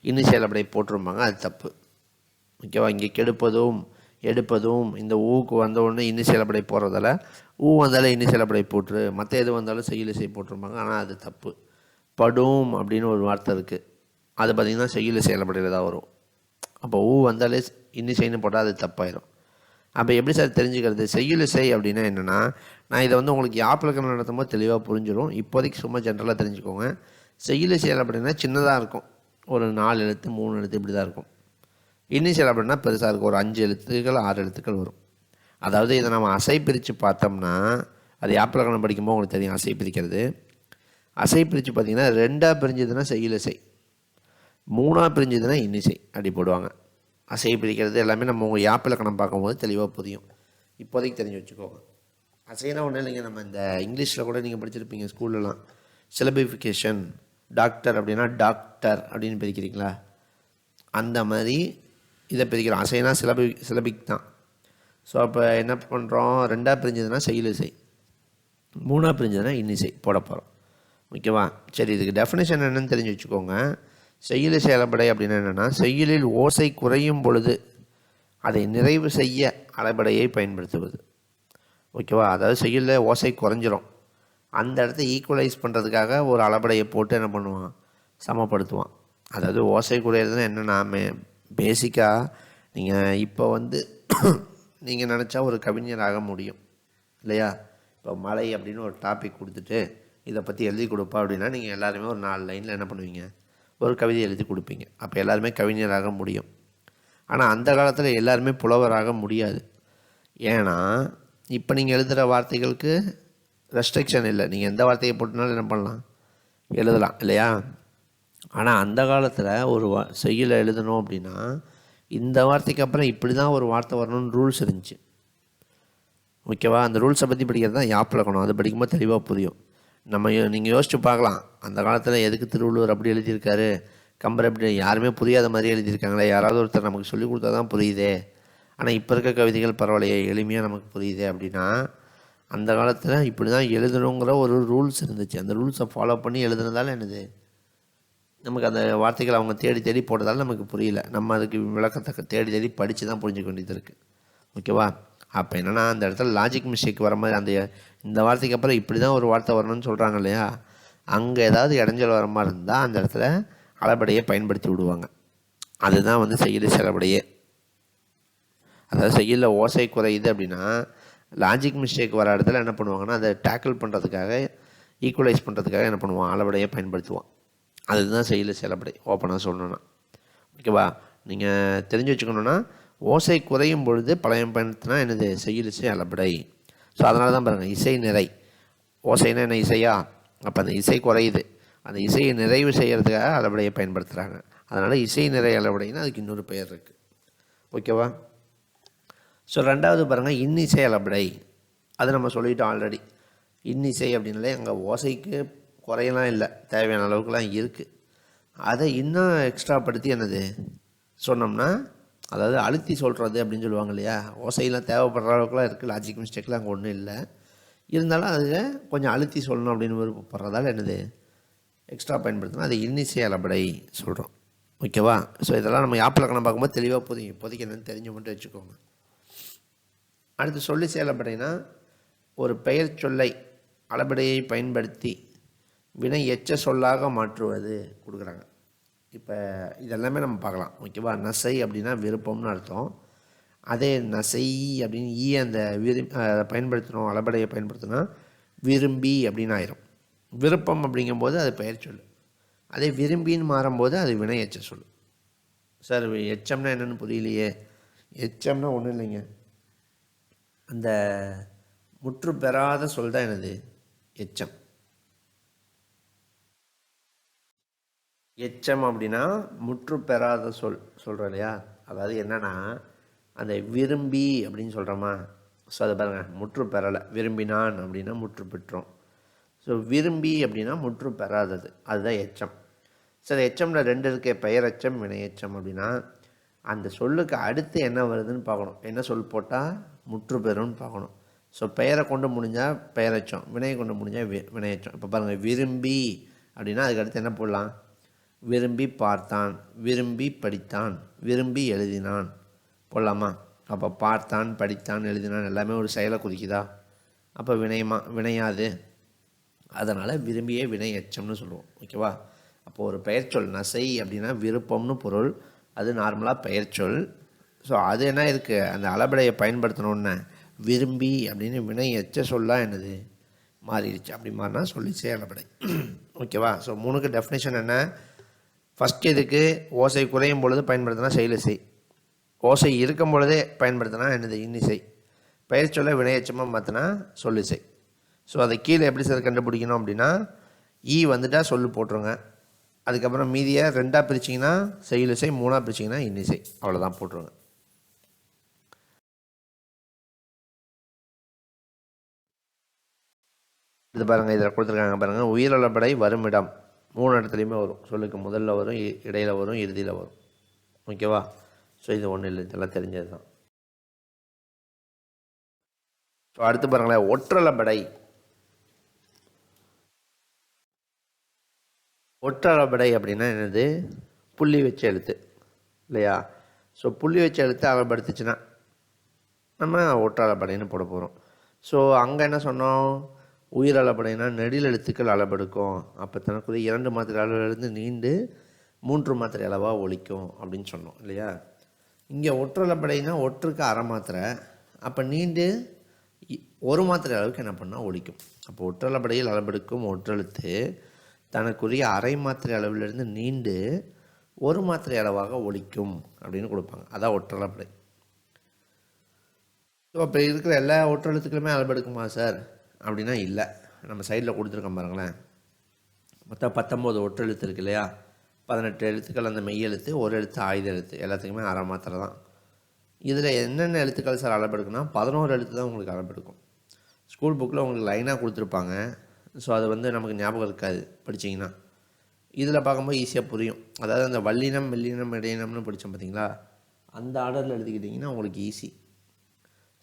இன்னி செயல்படை போட்டுருப்பாங்க. அது தப்பு. ஓகேவா? இங்கே கெடுப்பதும் எடுப்பதும் இந்த ஊக்கு வந்த உடனே இன்னி செயல்படை போடுறதால ஊ வந்தாலும் இன்னி செயல்படை போட்டுரு, மற்ற எது வந்தாலும் செய்யுளிசை போட்டிருப்பாங்க. ஆனால் அது தப்பு. படும் அப்படின்னு ஒரு வார்த்தை இருக்குது, அது பார்த்திங்கன்னா செய்யுளி செயல்படையில் தான் வரும். அப்போ ஊ வந்தாலே இன்னி செய்யணும் போட்டால் அது தப்பாயிடும். அப்போ எப்படி சார் தெரிஞ்சுக்கிறது? செய்யுளிசை அப்படின்னா என்னென்னா, நான் இதை வந்து உங்களுக்கு யாப்பிலக்கணம் நடத்தும் போது தெளிவாக புரிஞ்சிடும். இப்போதைக்கு சும்மா ஜென்ரலாக தெரிஞ்சுக்கோங்க. செய்யுளிசை அப்படின்னா சின்னதாக இருக்கும், ஒரு 4 எழுத்து 3 எழுத்து இப்படி தான் இருக்கும். இன்னிசைல் அப்படின்னா பெருசாக இருக்கும், ஒரு 5 எழுத்துக்கள் 6 எழுத்துக்கள் வரும். அதாவது இதை நம்ம அசை பிரித்து பார்த்தோம்னா, அது யாப்பிலக்கணம் படிக்கும்போது உங்களுக்கு தெரியும் அசை பிரிக்கிறது. அசை பிரித்து பார்த்திங்கன்னா 2ஆக பிரிஞ்சதுன்னா செய்யுளிசை, 3ஆக பிரிஞ்சதுன்னா இன்னிசை அப்படி போடுவாங்க. அசை பிரிக்கிறது எல்லாமே நம்ம உங்கள் யாப்பிலக்கணம் பார்க்கும்போது தெளிவாக புரியும். இப்போதைக்கு தெரிஞ்சு வச்சுக்கோங்க. அசைனா ஒன்றும் இல்லைங்க, நம்ம இந்த இங்கிலீஷில் கூட நீங்கள் படிச்சிருப்பீங்க ஸ்கூல்லலாம். சிலபிஃபிகேஷன், டாக்டர் அப்படின்னா டாக்டர் அப்படின்னு பிரிக்கிறீங்களா, அந்த மாதிரி இதை பிரிக்கிறோம். அசைனா சிலபிக் தான். ஸோ அப்போ என்ன பண்ணுறோம்? 2ஆக பிரிஞ்சதுன்னா செய்யுளிசை, 3ஆக பிரிஞ்சதுன்னா இன்னிசை போட போகிறோம். ஓகேவா? சரி, இதுக்கு டெஃபினேஷன் என்னென்னு தெரிஞ்சு வச்சுக்கோங்க. செய்யுளிசை அளபடை அப்படின்னா என்னென்னா, செய்யுளில் ஓசை குறையும் பொழுது அதை நிறைவு செய்ய அளபடையை பயன்படுத்துவது. ஓகேவா? அதாவது செய்யுளில் ஓசை குறைஞ்சிரும், அந்த இடத்த ஈக்குவலைஸ் பண்ணுறதுக்காக ஒரு அளபடையை போட்டு என்ன பண்ணுவான்? சமப்படுத்துவான். அதாவது ஓசை குறையிறதுன்னா என்னென்னா, பேசிக்காக நீங்கள் இப்போ வந்து நீங்கள் நினச்சா ஒரு கவிஞர் ஆக முடியும் இல்லையா? இப்போ மலை அப்படின்னு ஒரு டாபிக் கொடுத்துட்டு இதை பற்றி எழுதி கொடுப்பா அப்படின்னா நீங்கள் எல்லாருமே ஒரு 4 லைனில் என்ன பண்ணுவீங்க, ஒரு கவிதை எழுதி கொடுப்பீங்க. அப்போ எல்லாருமே கவிஞராக முடியும். ஆனால் அந்த காலத்தில் எல்லாருமே புலவராக முடியாது. ஏன்னா இப்போ நீங்கள் எழுதுகிற வார்த்தைகளுக்கு ரெஸ்ட்ரிக்ஷன் இல்லை. நீங்கள் எந்த வார்த்தையை போட்டுனாலும் என்ன பண்ணலாம், எழுதலாம் இல்லையா? ஆனால் அந்த காலத்தில் ஒரு செய்யுளை எழுதணும் அப்படின்னா இந்த வார்த்தைக்கு அப்புறம் இப்படி தான் ஒரு வார்த்தை வரணும்னு ரூல்ஸ் இருந்துச்சு. ஓகேவா? அந்த ரூல்ஸை பற்றி படிக்கிறது தான் யாப்பிலக்கணும். அது படிக்கும்போது தெளிவாக புரியும். நீங்கள் யோசிச்சு பார்க்கலாம், அந்த காலத்தில் எதுக்கு திருவள்ளுவர் அப்படி எழுதியிருக்காரு, கம்பர் அப்படி யாருமே புரியாத மாதிரி எழுதியிருக்காங்களே, யாராவது ஒருத்தர் நமக்கு சொல்லிக் கொடுத்தா தான் புரியுதே. ஆனால் இப்போ இருக்க கவிதைகள் பரவாயில்லையே, எளிமையாக நமக்கு புரியுதே அப்படின்னா அந்த காலத்தில் இப்படி தான் எழுதணுங்கிற ஒரு ரூல்ஸ் இருந்துச்சு. அந்த ரூல்ஸை ஃபாலோ பண்ணி எழுதுனதால என்னது, நமக்கு அந்த வார்த்தைகள் அவங்க தேடி தேடி போட்டதால் நமக்கு புரியல. நம்ம அதுக்கு விளக்கத்தை தேடி தேடி படித்து தான் புரிஞ்சுக்க வேண்டியது இருக்குது. ஓகேவா? அப்போ என்னென்னா அந்த இடத்துல லாஜிக் மிஸ்டேக் வர மாதிரி இந்த வார்த்தைக்கு அப்புறம் இப்படி தான் ஒரு வார்த்தை வரணும்னு சொல்கிறாங்க இல்லையா, அங்கே ஏதாவது இடைஞ்சல் வர மாதிரி இருந்தால் அந்த இடத்துல அளபடையை பயன்படுத்தி விடுவாங்க. அதுதான் வந்து செய்யுள் சிலபடையே. அதாவது செய்யுளில் ஓசை குறையுது அப்படின்னா லாஜிக் மிஸ்டேக் வர இடத்துல என்ன பண்ணுவாங்கன்னா அதை டேக்கிள் பண்ணுறதுக்காக, ஈக்குவலைஸ் பண்ணுறதுக்காக என்ன பண்ணுவான், அளபடையை பயன்படுத்துவான். அதுதான் செய்யுள் சிலபடை ஓப்பனாக சொல்லணுன்னா. ஓகேவா? நீங்கள் தெரிஞ்சு வச்சுக்கணுன்னா ஓசை குறையும் பொழுது பழையம் பயன்படுத்தினா என்னது, செய்யுள் அளபடை. ஸோ அதனால தான் பாருங்கள், இசை நிறை. ஓசைனா என்ன, இசையா? அப்போ அந்த இசை குறையுது, அந்த இசையை நிறைவு செய்கிறதுக்காக அளபடையை பயன்படுத்துகிறாங்க. அதனால் இசை நிறை அளபடைன்னா அதுக்கு இன்னொரு பெயர் இருக்குது. ஓகேவா? ஸோ ரெண்டாவது பாருங்கள், இன்னிசை அளபடை. அது நம்ம சொல்லிட்டோம் ஆல்ரெடி. இன்னிசை அப்படின்னாலே அங்கே ஓசைக்கு குறையெல்லாம் இல்லை, தேவையான அளவுக்குலாம் இருக்குது. அதை இன்னும் எக்ஸ்ட்ரா படுத்தி என்னது சொன்னோம்னா, அதாவது அழுத்தி சொல்கிறது அப்படின்னு சொல்லுவாங்க இல்லையா, ஓசையெல்லாம் தேவைப்படுற அளவுக்குலாம் இருக்குது, லாஜிக் மிஸ்டேக்லாம் அங்கே ஒன்றும் இல்லை. இருந்தாலும் அதில் கொஞ்சம் அழுத்தி சொல்லணும் அப்படின்னு விருப்பப்படுறதால என்னது எக்ஸ்ட்ரா பயன்படுத்தினா அது இன்னிசை அளபடை சொல்கிறோம். ஓகேவா? ஸோ இதெல்லாம் நம்ம யாப்பிலக்கணம் பார்க்கும்போது தெளிவாக புரியும். இப்போதைக்கு என்னென்னு தெரிஞ்சு மட்டும் வச்சுக்கோங்க. அடுத்து சொல்லிசை அளபடைனா ஒரு பெயர் சொல்லை அளபடையை பயன்படுத்தி வினை எச்ச சொல்லாக மாற்றுவது கொடுக்குறாங்க. இப்போ இதெல்லாமே நம்ம பார்க்கலாம். ஓகேவா? நசை அப்படின்னா விருப்பம்னு அர்த்தம். அதே நசை அப்படின்னு அந்த பயன்படுத்தணும், அளபடையை பயன்படுத்தினா விரும்பி அப்படின்னு ஆயிரும். விருப்பம் அப்படிங்கும்போது அது பெயர் சொல். அதே விரும்பின்னு மாறும்போது அது வினை எச்ச சொல். சார் எச்சம்னா என்னென்னு புரியலையே. எச்சம்னா ஒன்றும் இல்லைங்க, அந்த முற்று பெறாத சொல் தான் என்னது எச்சம். எச்சம் அப்படின்னா முற்று பெறாத சொல்கிறோம் இல்லையா. அதாவது என்னென்னா அந்த விரும்பி அப்படின்னு சொல்கிறோமா, ஸோ அதை பாருங்கள், முற்று பெறலை. விரும்பினான் அப்படின்னா முற்று பெற்றோம். ஸோ விரும்பி அப்படின்னா முற்று பெறாதது, அதுதான் எச்சம். சார் எச்சம்ல 2 இருக்கே, பெயர் எச்சம் வினை எச்சம். அப்படின்னா அந்த சொல்லுக்கு அடுத்து என்ன வருதுன்னு பார்க்கணும். என்ன சொல் போட்டால் முற்று பெறும்னு பார்க்கணும். ஸோ பெயரை கொண்டு முடிஞ்சால் பெயரெச்சம், வினையை கொண்டு முடிஞ்சால் வினையச்சம். இப்போ பாருங்கள், விரும்பி அப்படின்னா அதுக்கு அடுத்து என்ன போடலாம், விரும்பி பார்த்தான், விரும்பி படித்தான், விரும்பி எழுதினான் போடலாமா? அப்போ பார்த்தான், படித்தான், எழுதினான் எல்லாமே ஒரு செயலை குறிக்குதா? அப்போ வினையாது. அதனால் விரும்பியே வினை எச்சம்னு சொல்லுவோம். ஓகேவா? அப்போது ஒரு பெயர்ச்சொல் நசை அப்படின்னா விருப்பம்னு பொருள், அது நார்மலாக பெயர்ச்சொல். ஸோ அது என்ன இருக்குது, அந்த அளபடையை பயன்படுத்தணுன்னு விரும்பி அப்படின்னு வினை எச்ச சொல்லாக என்னது மாறிடுச்சு. அப்படி மாறினா சொல்லிசை அளபடை. ஓகேவா? ஸோ 3க்கு டெஃபினேஷன் என்ன? ஃபஸ்ட் இதுக்கு ஓசை குறையும் பொழுது பயன்படுத்தினா செயலிசை, ஓசை இருக்கும் பொழுதே பயன்படுத்தினா என்னது இன்னிசை, பெயர் சொல்ல வினையச்சமாக மாற்றினா சொல்லிசை. ஸோ அதை கீழே எப்படி சார் கண்டுபிடிக்கணும் அப்படின்னா, வந்துட்டால் சொல்லு போட்டுருங்க. அதுக்கப்புறம் மீதியை 2ஆக பிரிச்சிங்கன்னா செயலிசை, 3ஆக பிரிச்சிங்கன்னா இன்னிசை, அவ்வளோதான் போட்டுருங்க. இது பாருங்கள், இதில் கொடுத்துருக்காங்க பாருங்கள், உயிரளபடை வருமிடம் 3 இடத்துலையுமே வரும். சொல்லுக்கு முதல்ல வரும், இடையில் வரும், இறுதியில் வரும். ஓகேவா? ஸோ இது ஒன்றும் இல்லை, இதெல்லாம் தெரிஞ்சது தான். ஸோ அடுத்து பாருங்களேன், ஒற்றளபடை. ஒற்றளபடை அப்படின்னா என்னது, புள்ளி வச்ச எழுத்து இல்லையா. ஸோ புள்ளி வச்ச எழுத்து அளபடுத்துச்சுன்னா நம்ம ஒற்றளபடைன்னு போட போகிறோம். ஸோ அங்கே என்ன சொன்னோம், உயிரளபடைனா நெடில் எழுத்துக்கள் அளபெடுக்கும். அப்போ தனக்குரிய 2 மாத்திரை அளவிலிருந்து நீண்டு 3 மாத்திரை அளவாக ஒலிக்கும் அப்படின்னு சொன்னோம் இல்லையா. இங்கே ஒற்றளபடைனா ஒற்றுக்கு அரை மாத்திரை, அப்போ நீண்டு ஒரு மாத்திரை அளவுக்கு என்ன பண்ணால் ஒலிக்கும். அப்போ ஒற்றளபடையில் அளபெடுக்கும் ஒற்றெழுத்து தனக்குரிய அரை மாத்திரை அளவிலிருந்து நீண்டு ஒரு மாத்திரை அளவாக ஒலிக்கும் அப்படின்னு கொடுப்பாங்க. அதான் ஒற்றளபடை. ஸோ இப்போ இருக்கிற எல்லா ஒற்றெழுத்துக்களுமே அளபெடுக்குமா சார் அப்படின்னா இல்லை. நம்ம சைடில் கொடுத்துருக்கோம் பாருங்களேன். மொத்தம் 19 ஒற்றெழுத்து இருக்கு இல்லையா, 18 எழுத்துக்கள் அந்த மெய் எழுத்து, ஒரு எழுத்து ஆயுத எழுத்து, எல்லாத்துக்குமே அரை மாத்திரை தான். இதில் என்னென்ன எழுத்துக்கள் சார் அளபெடுக்குன்னா 11 எழுத்து தான் உங்களுக்கு அளபெடுக்கும். ஸ்கூல் புக்கில் உங்களுக்கு லைனாக கொடுத்துருப்பாங்க. ஸோ அது நமக்கு ஞாபகம் இருக்காது படிச்சிங்கன்னா. இதில் பார்க்கும்போது ஈஸியாக புரியும். அதாவது அந்த வல்லினம் மெல்லினம் இடையினம்னு படித்தோம் பார்த்தீங்களா, அந்த ஆர்டரில் எழுதிக்கிட்டிங்கன்னா உங்களுக்கு ஈஸி.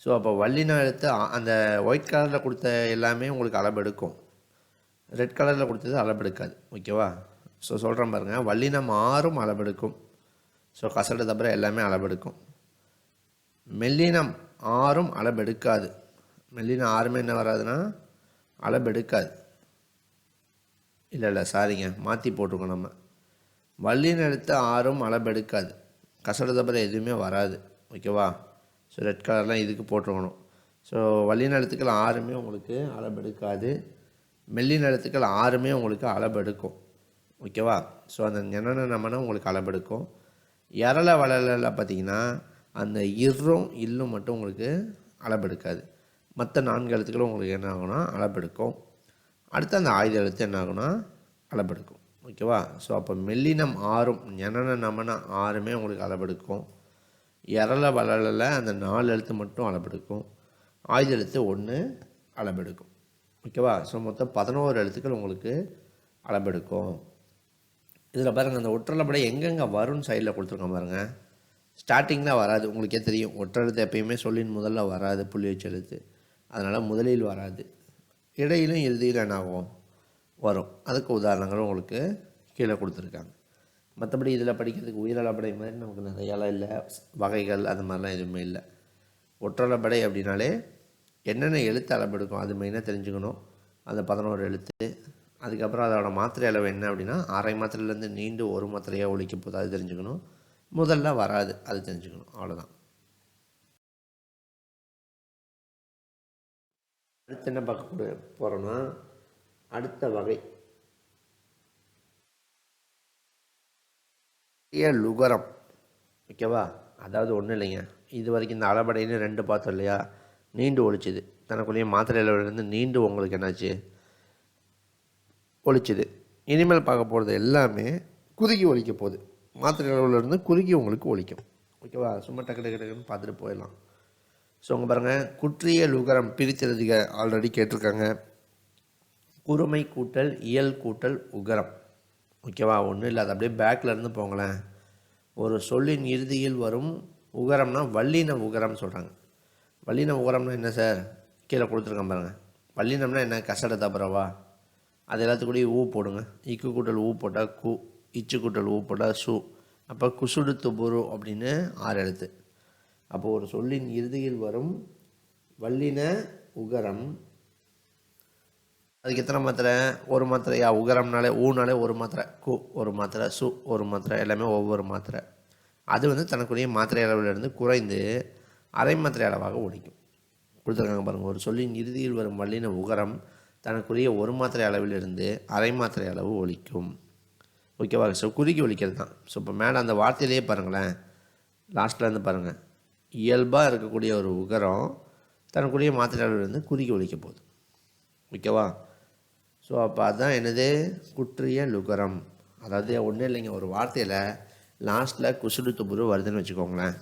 ஸோ அப்போ வல்லினம் எழுத்து அந்த ஒயிட் கலரில் கொடுத்த எல்லாமே உங்களுக்கு அளபெடுக்கும், ரெட் கலரில் கொடுத்தது அளபெடுக்காது. ஓகேவா? ஸோ சொல்கிறேன் பாருங்கள். வல்லினம் 6ம் அளபெடுக்கும். ஸோ கசடு தவிர எல்லாமே அளபெடுக்கும். மெல்லினம் 6ம் அளபெடுக்காது. மெல்லினம் 6மே என்ன வராதுன்னா அளபெடுக்காது. இல்லை சாரிங்க, மாற்றி போட்டிருக்கோம் நம்ம. வல்லின எழுத்து 6ம் அளபெடுக்காது. கசடு தவிர எதுவுமே வராது. ஓகேவா? ஸோ ரெட் கலர்லாம் இதுக்கு போட்டிருக்கணும். ஸோ வல்லின எழுத்துக்கள் 6மே உங்களுக்கு அளபெடுக்காது. மெல்லின எழுத்துக்கள் 6மே உங்களுக்கு அளபெடுக்கும். ஓகேவா? ஸோ அந்த ஞனன நமனம் உங்களுக்கு அளபெடுக்கும். எரள வளரில் பார்த்திங்கன்னா அந்த இர்ரும் இல்லும் மட்டும் உங்களுக்கு அளபெடுக்காது. மற்ற 4 எழுத்துக்களும் உங்களுக்கு என்ன ஆகும்னா அளபெடுக்கும். அடுத்து அந்த ஆயுத எழுத்து என்ன ஆகும்னா அளபெடுக்கும். ஓகேவா? ஸோ அப்போ மெல்லினம் 6ம் ஞனன நமன 6மே உங்களுக்கு அளபெடுக்கும். எரள வளரில் அந்த 4 எழுத்து மட்டும் அளபெடுக்கும். ஆயுத எழுத்து 1 அளபெடுக்கும். ஓகேவா? ஸோ மொத்தம் 11 எழுத்துக்கள் உங்களுக்கு அளபெடுக்கும். இதில் பாருங்கள், அந்த ஒற்றளபடை எங்கெங்கே வரும்னு சைடில் கொடுத்துருக்கோம் பாருங்கள். ஸ்டார்டிங்கில் வராது, உங்களுக்கே தெரியும். ஒற்றெழுத்து எப்பயுமே சொல்லின் முதல்ல வராது, புள்ளி வச்ச எழுத்து. அதனால் முதலில் வராது. இடையிலும் இறுதியில் என்ன ஆகும், வரும். அதுக்கு உதாரணங்களும் உங்களுக்கு கீழே கொடுத்துருக்காங்க. மற்றபடி இதில் படிக்கிறதுக்கு உயிரளபடை மாதிரி நமக்கு நிறையாலாம் இல்லை, வகைகள் அது மாதிரிலாம் எதுவுமே இல்லை. ஒற்றளபடை அப்படின்னாலே என்னென்ன எழுத்து அளபெடுக்கும் அது மெயினாக தெரிஞ்சுக்கணும். அந்த 11 எழுத்து. அதுக்கப்புறம் அதோட மாத்திரை அளவு என்ன அப்படின்னா அரை மாத்திரையிலேருந்து நீண்டு ஒரு மாத்திரையாக ஒழிக்க போகுது, அது தெரிஞ்சுக்கணும். முதல்ல வராது, அது தெரிஞ்சுக்கணும். அவ்வளோதான். அடுத்து என்ன பார்க்க போகிறோம்னா அடுத்த வகை லுகரம். ஓகேவா? அதாவது ஒன்றும் இல்லைங்க, இது வரைக்கும் இந்த அளபடைன்னு 2 பார்த்தோம் இல்லையா, நீண்டு ஒழிச்சுது. தனக்குள்ளேயே மாத்திரை அளவிலிருந்து நீண்டு உங்களுக்கு என்னாச்சு ஒழிச்சுது. இனிமேல் பார்க்க போகிறது எல்லாமே குறுகி ஒழிக்க போகுது. மாத்திரை அளவிலிருந்து குறுகி உங்களுக்கு ஒழிக்கும். ஓகேவா? சும்மா டக்கு டக்கு டக்குன்னு பார்த்துட்டு போயிடலாம். ஸோ உங்கள் பாருங்கள், குற்றிய லுகரம் பிரித்தெழுதுக ஆல்ரெடி கேட்டிருக்காங்க. குறுமை கூட்டல் இயல் கூட்டல் உகரம். ஓகேவா? ஒன்றும் இல்லை, அது அப்படியே பேக்கில் இருந்து போங்களேன். ஒரு சொல்லின் இறுதியில் வரும் உகரம்னா வல்லின உகரம் சொல்கிறாங்க. வல்லின உகரம்னா என்ன சார், கீழே கொடுத்துருக்கேன் பாருங்கள். வல்லினம்னா என்ன, கசட தபரவா, அது எல்லாத்துக்கூடயும் ஊ போடுங்க. இக்கு கூட்டல் ஊ போட்டால் கு, இச்சு கூட்டல் ஊ போட்டால் சு. அப்போ குசுடு துபுரு அப்படின்னு 6 எழுத்து. அப்போ ஒரு சொல்லின் இறுதியில் வரும் வல்லின உகரம், அதுக்கு எத்தனை மாத்திரை, ஒரு மாத்திரையா? உகரம்னாலே ஊனாலே ஒரு மாத்திரை, கு ஒரு மாத்திரை, சு ஒரு மாத்திரை, எல்லாமே ஒவ்வொரு மாத்திரை. அது தனக்குரிய மாத்திரை அளவிலிருந்து குறைந்து அரை மாத்திரை அளவாக ஒழிக்கும். கொடுத்துருக்காங்க பாருங்கள். ஒரு சொல்லின் இறுதியில் வரும் வல்லின உகரம் தனக்குரிய ஒரு மாத்திரை அளவிலிருந்து அரை மாத்திரை அளவு ஒழிக்கும். ஓகேவா? ஸோ குறுக்கி ஒழிக்கிறது தான். ஸோ இப்போ மேலே அந்த வார்த்தையிலேயே பாருங்களேன், லாஸ்ட்டில் இருந்து பாருங்கள். இயல்பாக இருக்கக்கூடிய ஒரு உகரம் தனக்குரிய மாத்திரை அளவிலிருந்து குறுக்கி ஒழிக்க போகுது. ஓகேவா? ஸோ அப்போ அதுதான் என்னது, குற்றிய லுகரம். அதாவது ஒன்றும் இல்லைங்க, ஒரு வார்த்தையில் லாஸ்ட்டில் குசுடு துபுரு வருதுன்னு வச்சுக்கோங்களேன்.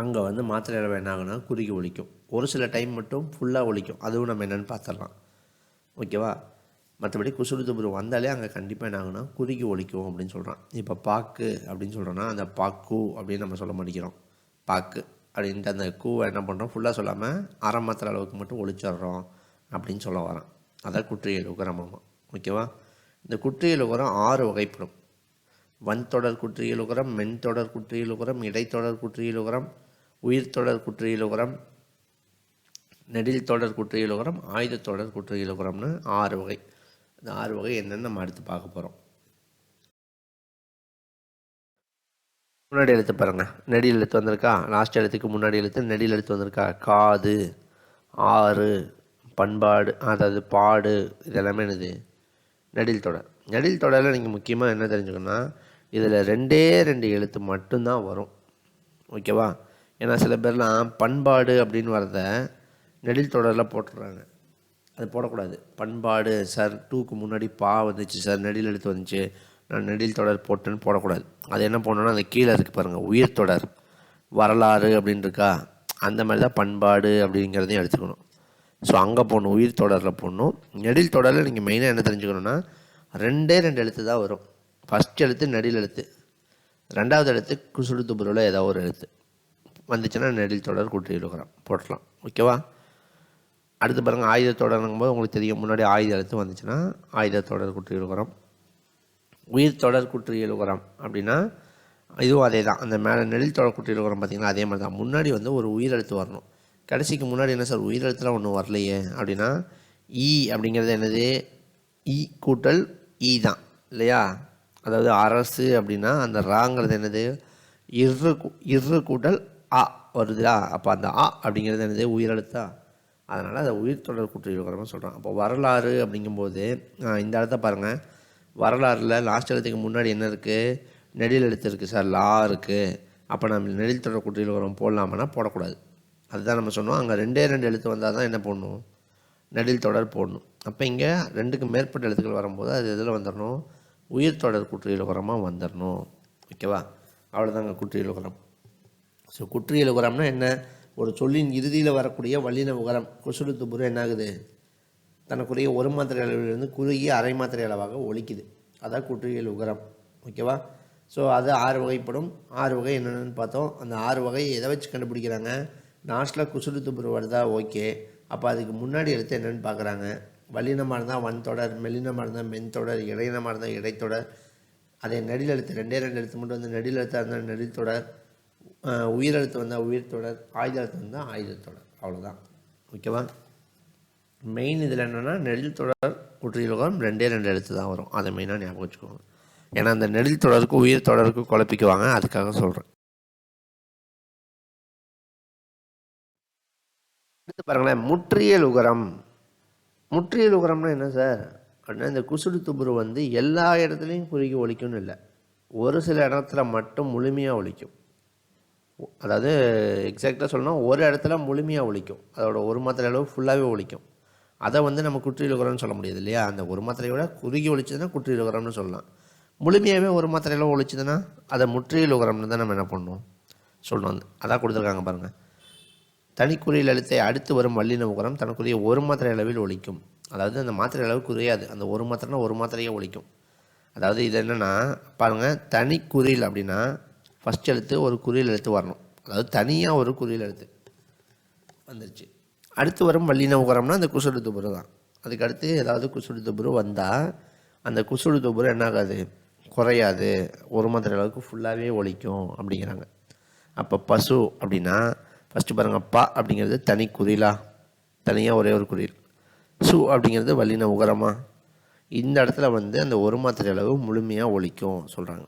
அங்கே மாத்திரை அளவு என்ன ஆகுனா குறுக்கி ஒழிக்கும். ஒரு சில டைம் மட்டும் ஃபுல்லாக ஒழிக்கும். அதுவும் நம்ம என்னென்னு பார்த்துடலாம். ஓகேவா? மற்றபடி குசுடு துபுரு வந்தாலே அங்கே கண்டிப்பாக என்ன ஆகுனா குறுக்கி ஒழிக்கும் அப்படின்னு சொல்கிறான். இப்போ பாக்கு அப்படின்னு சொல்கிறோன்னா அந்த பாக்கு அப்படின்னு நம்ம சொல்ல மாட்டேங்கிறோம். பாக்கு அப்படின்ட்டு அந்த கூவை என்ன பண்ணுறோம், ஃபுல்லாக சொல்லாமல் அரை மாத்திரை அளவுக்கு மட்டும் ஒழிச்சிட்றோம் அப்படின்னு சொல்ல வரான். அதான் குற்றிய லுகரமாமா. ஓகேவா? இந்த குற்றிய லுகரம் 6 வகைப்படும். வன்தொடர் குற்றிய லுகரம், மென்தொடர் குற்றிய லுகரம், இடைத்தொடர் குற்றிய லுகரம், உயிர்த்தொடர் குற்றிய லுகரம், நெடில் தொடர் குற்றிய லுகரம், ஆயுத தொடர் குற்றிய லுகரம்னு 6 வகை. இந்த 6 வகை என்னென்னு நம்ம அடுத்து பார்க்க போகிறோம். முன்னாடி எழுத்து பாருங்கள், நெடில் எழுத்து வந்திருக்கா, லாஸ்ட் எழுத்துக்கு முன்னாடி எழுத்து நெடில் எழுத்து வந்திருக்கா. காது, ஆறு, பண்பாடு, அதாவது பாடு, இதெல்லாமே என்னது நெடில் தொடர். நெடில் தொடரில் நீங்கள் முக்கியமாக என்ன தெரிஞ்சுக்கணும்னா இதில் 2 எழுத்து மட்டும்தான் வரும். ஓகேவா? ஏன்னா சில பேர்லாம் பண்பாடு அப்படின்னு வரத நெடில் தொடரில் போட்டுடுறாங்க. அது போடக்கூடாது. பண்பாடு சார் 2க்கு முன்னாடி பா வந்துச்சு சார், நெடில் எழுத்து வந்துச்சு, நான் நெடில் தொடர் போட்டேன்னு போடக்கூடாது. அது என்ன பண்ணணும்னா அந்த கீழே இருக்குது பாருங்கள், உயிர் தொடர், வரலாறு அப்படின்னு இருக்கா, அந்த மாதிரி தான் பண்பாடு அப்படிங்கிறதையும் எடுத்துக்கணும். ஸோ அங்கே போடணும், உயிர் தொடரில் போடணும். நெடில் தொடரில் நீங்கள் மெயினாக என்ன தெரிஞ்சுக்கணுன்னா 2 எழுத்து தான் வரும். ஃபஸ்ட் எழுத்து நெடில் எழுத்து, 2வது எழுத்து குசுடு துபுருவில் ஏதாவது ஒரு எழுத்து வந்துச்சுன்னா நெடில் தொடர் கூட்டி இழுக்கிறோம் போட்டலாம். ஓகேவா? அடுத்து பாருங்கள், ஆயுத தொடருங்கும் போது உங்களுக்கு தெரியும், முன்னாடி ஆயுத எழுத்து வந்துச்சுன்னா ஆயுத தொடர் கூட்டி இழுக்கிறோம். உயிர் தொடர் குற்றி எழுகுறம் அப்படின்னா இதுவும் அதே தான். அந்த மேலே நெடில் தொடர் குற்றி எழுகுறம் பார்த்திங்கன்னா அதே மாதிரி தான். முன்னாடி வந்து ஒரு உயிரெழுத்து வரணும். கடைசிக்கு முன்னாடி என்ன சார் உயிரெழுத்துலாம் ஒன்றும் வரலையே அப்படின்னா ஈ அப்படிங்கிறது என்னது, ஈ கூட்டல் ஈ தான் இல்லையா? அதாவது அரசு அப்படின்னா அந்த ராங்கிறது என்னது, இரு கூட்டல் ஆ வருதுடா. அப்போ அந்த ஆ அப்படிங்கிறது என்னது உயிரெழுத்தா. அதனால் அதை உயிர் தொடர் குற்றி எழுகுறோம்னு சொல்கிறோம். அப்போ வரலாறு அப்படிங்கும்போது இந்த இடத்த பாருங்கள், வரலாறில் லாஸ்ட் எழுத்துக்கு முன்னாடி என்ன இருக்குது, நெடில் எழுத்து இருக்குது சார், லா இருக்குது. அப்போ நம்ம நெடில் தொடர் குற்றியில் வரும் போடலாமன்னா போடக்கூடாது. அதுதான் நம்ம சொன்னோம், அங்கே 2 எழுத்து வந்தால் தான் என்ன போடணும், நெடில் தொடர் போடணும். அப்போ இங்கே 2க்கு மேற்பட்ட எழுத்துக்கள் வரும்போது அது இதில் வந்துடணும், உயிர் தொடர் குற்றியில் உரமாக வந்துடணும். ஓகேவா? அவ்வளோதாங்க குற்றியில் உரம். ஸோ குற்றியில் உரம்னா என்ன, ஒரு சொல்லின் இறுதியில் வரக்கூடிய வல்லின உகரம் குசுடு துபுரு என்ன ஆகுது, தனக்குரிய ஒரு மாத்திரை அளவிலிருந்து குறுகிய அரை மாத்திரை அளவாக ஒலிக்குது. அதான் குற்றியல் உகரம். ஓகேவா? ஸோ அது 6 வகைப்படும். 6 வகை என்னென்னு பார்த்தோம். அந்த 6 வகையை எதை வச்சு கண்டுபிடிக்கிறாங்க, லாஸ்ட்டில் குசுடு துபுரு வருதா, ஓகே. அப்போ அதுக்கு முன்னாடி எழுத்து என்னென்னு பார்க்குறாங்க. வல்லினமாக இருந்தால் வன் தொடர், மெல்லினமாக இருந்தால் மென் தொடர், இடையினமாக இருந்தால் இடைத்தொடர். அதே நெடில் எழுத்து 2 எழுத்து மட்டும் வந்து நெடில் எழுத்தாக இருந்தால் நெடில் தொடர், உயிரெழுத்து வந்தால் உயிர் தொடர், ஆயுத எழுத்து வந்தால் ஆயுத தொடர். அவ்வளோதான். ஓகேவா? மெயின் இதில் என்னென்னா நெடில் தொடர் குற்றியலுகம் 2 எழுத்து தான் வரும். அதை மெயினாக ஞாபகம் வச்சுக்கோங்க. ஏன்னா அந்த நெடில் தொடருக்கு உயிர் தொடருக்கு குழப்பிக்குவாங்க, அதுக்காக சொல்கிறேன். அடுத்து பாருங்களேன், முற்றியல் உகரம். முற்றியல் உகரம்னா என்ன சார் அப்படின்னா, இந்த குசுடு துபுரு வந்து எல்லா இடத்துலையும் குறுகி ஒலிக்கும்னு இல்லை, ஒரு சில இடத்துல மட்டும் முழுமையாக ஒலிக்கும். அதாவது எக்ஸாக்டாக சொல்லணும், ஒரு இடத்துல முழுமையாக ஒலிக்கும், அதோட ஒரு மாத்திரை அளவு ஃபுல்லாகவே ஒலிக்கும். அதை வந்து நம்ம குற்றியலுகரம்னு சொல்ல முடியாது இல்லையா? அந்த ஒரு மாத்திரையோட குறுகி ஒழிச்சதுன்னா குற்றியலுகரம்னு சொல்லலாம். முழுமையாகவே ஒரு மாத்திரையில் ஒழிச்சதுன்னா அதை முற்றியலுகரம்னு தான் நம்ம என்ன பண்ணணும் சொல்லணும். அதான் கொடுத்துருக்காங்க பாருங்கள். தனிக்குறியில் எழுத்தை அடுத்து வரும் வல்லின உகரம் தனக்குரிய ஒரு மாத்திரை அளவில் ஒழிக்கும். அதாவது அந்த மாத்திரை அளவு குறையாது, அந்த ஒரு மாத்திரைனா ஒரு மாத்திரையே ஒழிக்கும். அதாவது இது என்னென்னா பாருங்கள், தனிக்குறியில் அப்படின்னா ஃபஸ்ட் எழுத்து ஒரு குறியில் எழுத்து வரணும். அதாவது தனியாக ஒரு குறியில் எழுத்து வந்துருச்சு. அடுத்து வரும் வல்லின உகரம்னா அந்த குசுடு துபுரு தான். அதுக்கு அடுத்து ஏதாவது குசுடு துபுரு வந்தால் அந்த குசுடு துபுரு என்ன ஆகாது, குறையாது, ஒரு மாத்திரை அளவுக்கு ஃபுல்லாகவே ஒலிக்கும் அப்படிங்கிறாங்க. அப்போ பசு அப்படின்னா ஃபஸ்ட்டு பாருங்கள், பா அப்படிங்கிறது தனி குறிலா, தனியாக ஒரே ஒரு குறில். சு அப்படிங்கிறது வல்லின உகரமா, இந்த இடத்துல வந்து அந்த ஒரு மாத்திரை அளவு முழுமையாக ஒலிக்கும் சொல்கிறாங்க.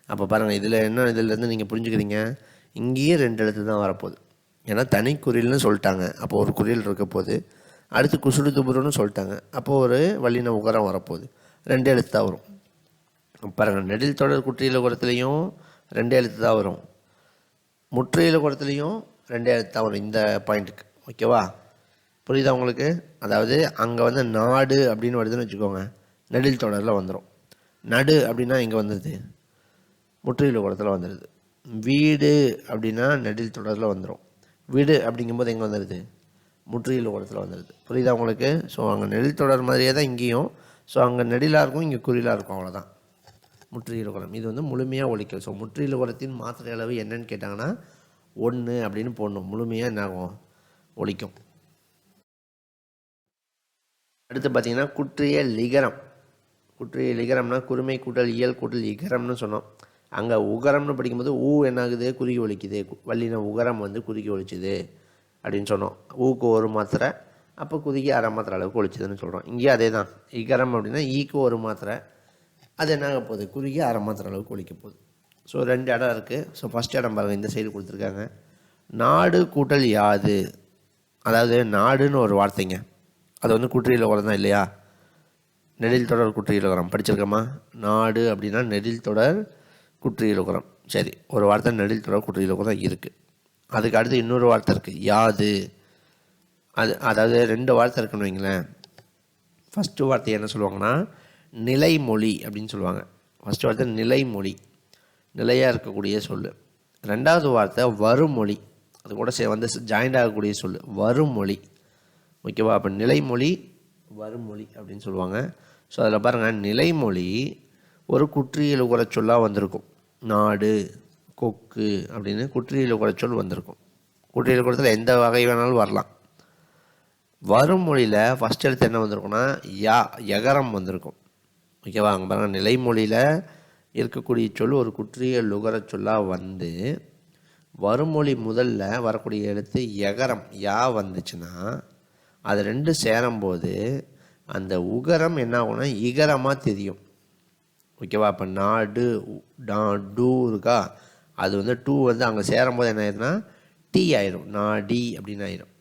அப்போ பாருங்கள், இதில் என்ன, இதிலேருந்து நீங்கள் புரிஞ்சுக்கிறீங்க, இங்கேயே 2 எழுத்து தான் வரப்போகுது. ஏன்னா தனி குறில்னு சொல்லிட்டாங்க, அப்போ ஒரு குறில் இருக்க போது. அடுத்து குசுடு துபுருன்னு சொல்லிட்டாங்க, அப்போது ஒரு வல்லின உகரம் வரப்போகுது. 2 எழுத்து தான் வரும். பாருங்கள், நெடில் தொடர் குற்றியல் உகரத்துலேயும் 2 எழுத்து தான் வரும், முற்றியல் உகரத்துலேயும் 2 எழுத்து தான் வரும். இந்த பாயிண்ட்டுக்கு ஓகேவா? புரியுதா உங்களுக்கு? அதாவது அங்கே வந்து நாடு அப்படின்னு வருதுன்னு வச்சுக்கோங்க, நெடில் தொடரில் வந்துடும். நடு அப்படின்னா இங்கே வந்துடுது, முற்றியல் உகரத்தில் வந்துடுது. வீடு அப்படின்னா நெடில் தொடரில் வந்துடும். வீடு அப்படிங்கும்போது எங்கே வந்துடுது, முற்றியல் உகரத்தில் வந்துடுது. புரியுதா உங்களுக்கு? ஸோ அங்கே நெடில் தொடர் மாதிரியே தான் இங்கேயும். ஸோ அங்கே நெடிலாக இருக்கும், இங்கே குறிலாக இருக்கும், அவ்வளோதான் முற்றியல் உகரம். இது வந்து முழுமையாக ஒலிக்கும். ஸோ முற்றியல் உகரத்தின் மாத்திரை அளவு என்னன்னு கேட்டாங்கன்னா 1 அப்படின்னு போடணும், முழுமையாக என்ன ஆகும், ஒலிக்கும். அடுத்து பார்த்திங்கன்னா குற்றிய லிகரம். குற்றிய லிகரம்னா குறுமை கூட்டல் இயல் கூட்டல் இகரம்னு சொன்னோம். அங்கே உகரம்னு படிக்கும்போது ஊ என்ன ஆகுது, குறுகி ஒலிக்குது, வல்லின உகரம் வந்து குறுகி ஒலிச்சுது அப்படின்னு சொன்னோம். ஊக்கு ஒரு மாத்திரை, அப்போ குறுகி அரை மாத்திரை அளவுக்கு ஒலிச்சுதுன்னு சொல்கிறோம். இங்கேயும் அதே தான். இகரம் அப்படின்னா ஈக்கு ஒரு மாத்திரை, அது என்ன ஆக போகுது, குறுகி அரை மாத்திரை அளவுக்கு ஒலிக்க போகுது. ஸோ 2 இடம் இருக்குது. ஸோ ஃபஸ்ட் இடம் பாருங்கள், இந்த சைடு கொடுத்துருக்காங்க. நாடு கூட்டல் யாது, அதாவது நாடுன்னு ஒரு வார்த்தைங்க, அது வந்து குற்றியல் உரம் தான் இல்லையா? நெடில் தொடர் குற்றியல் உரம் படிச்சிருக்கோமா? நாடு அப்படின்னா நெடில் தொடர் குற்றியல் உரம். சரி, ஒரு வார்த்தை நெடில் தொடர் குற்றியல் உரம் இருக்குது. அதுக்கு அடுத்து இன்னொரு வார்த்தை இருக்குது, யாது. அதாவது 2 வார்த்தை இருக்குன்னு வைங்களேன். ஃபஸ்ட்டு வார்த்தை என்ன சொல்லுவாங்கன்னா நிலைமொழி அப்படின்னு சொல்லுவாங்க. ஃபஸ்ட்டு வார்த்தை நிலைமொழி, நிலையாக இருக்கக்கூடிய சொல். ரெண்டாவது வார்த்தை வருமொழி, அது கூட வந்து ஜாயிண்ட் ஆகக்கூடிய சொல் வருமொழி. ஓகேவா? அப்போ நிலைமொழி வருமொழி அப்படின்னு சொல்லுவாங்க. ஸோ அதில் பாருங்கள், நிலைமொழி ஒரு குற்றியல் உரச்சொல்லாக வந்திருக்கும். நாடு, கொக்கு அப்படின்னு குற்றியல் உரச்சொல் வந்திருக்கும். குற்றியல் உரத்தில் எந்த வகை வேணாலும் வரலாம். வருமொழியில் ஃபஸ்ட் எழுத்து என்ன வந்திருக்குன்னா யா, யகரம் வந்திருக்கும். ஓகேவா? அங்கே பாருங்கள், நிலைமொழியில் இருக்கக்கூடிய சொல் ஒரு குற்றியல் உகர சொல்லாக வந்து வருமொழி முதல்ல வரக்கூடிய எழுத்து யகரம் யா வந்துச்சுன்னா அது 2 சேரும்போது அந்த உகரம் என்ன ஆகும்னா இகரமாக தெரியும். ஓகேவா? அப்போ நாடு டூ இருக்கா, அது வந்து டூ வந்து அங்கே சேரும்போது என்ன ஆயிடுதுன்னா டி ஆயிடும், நாடி அப்படின்னு ஆயிடும்.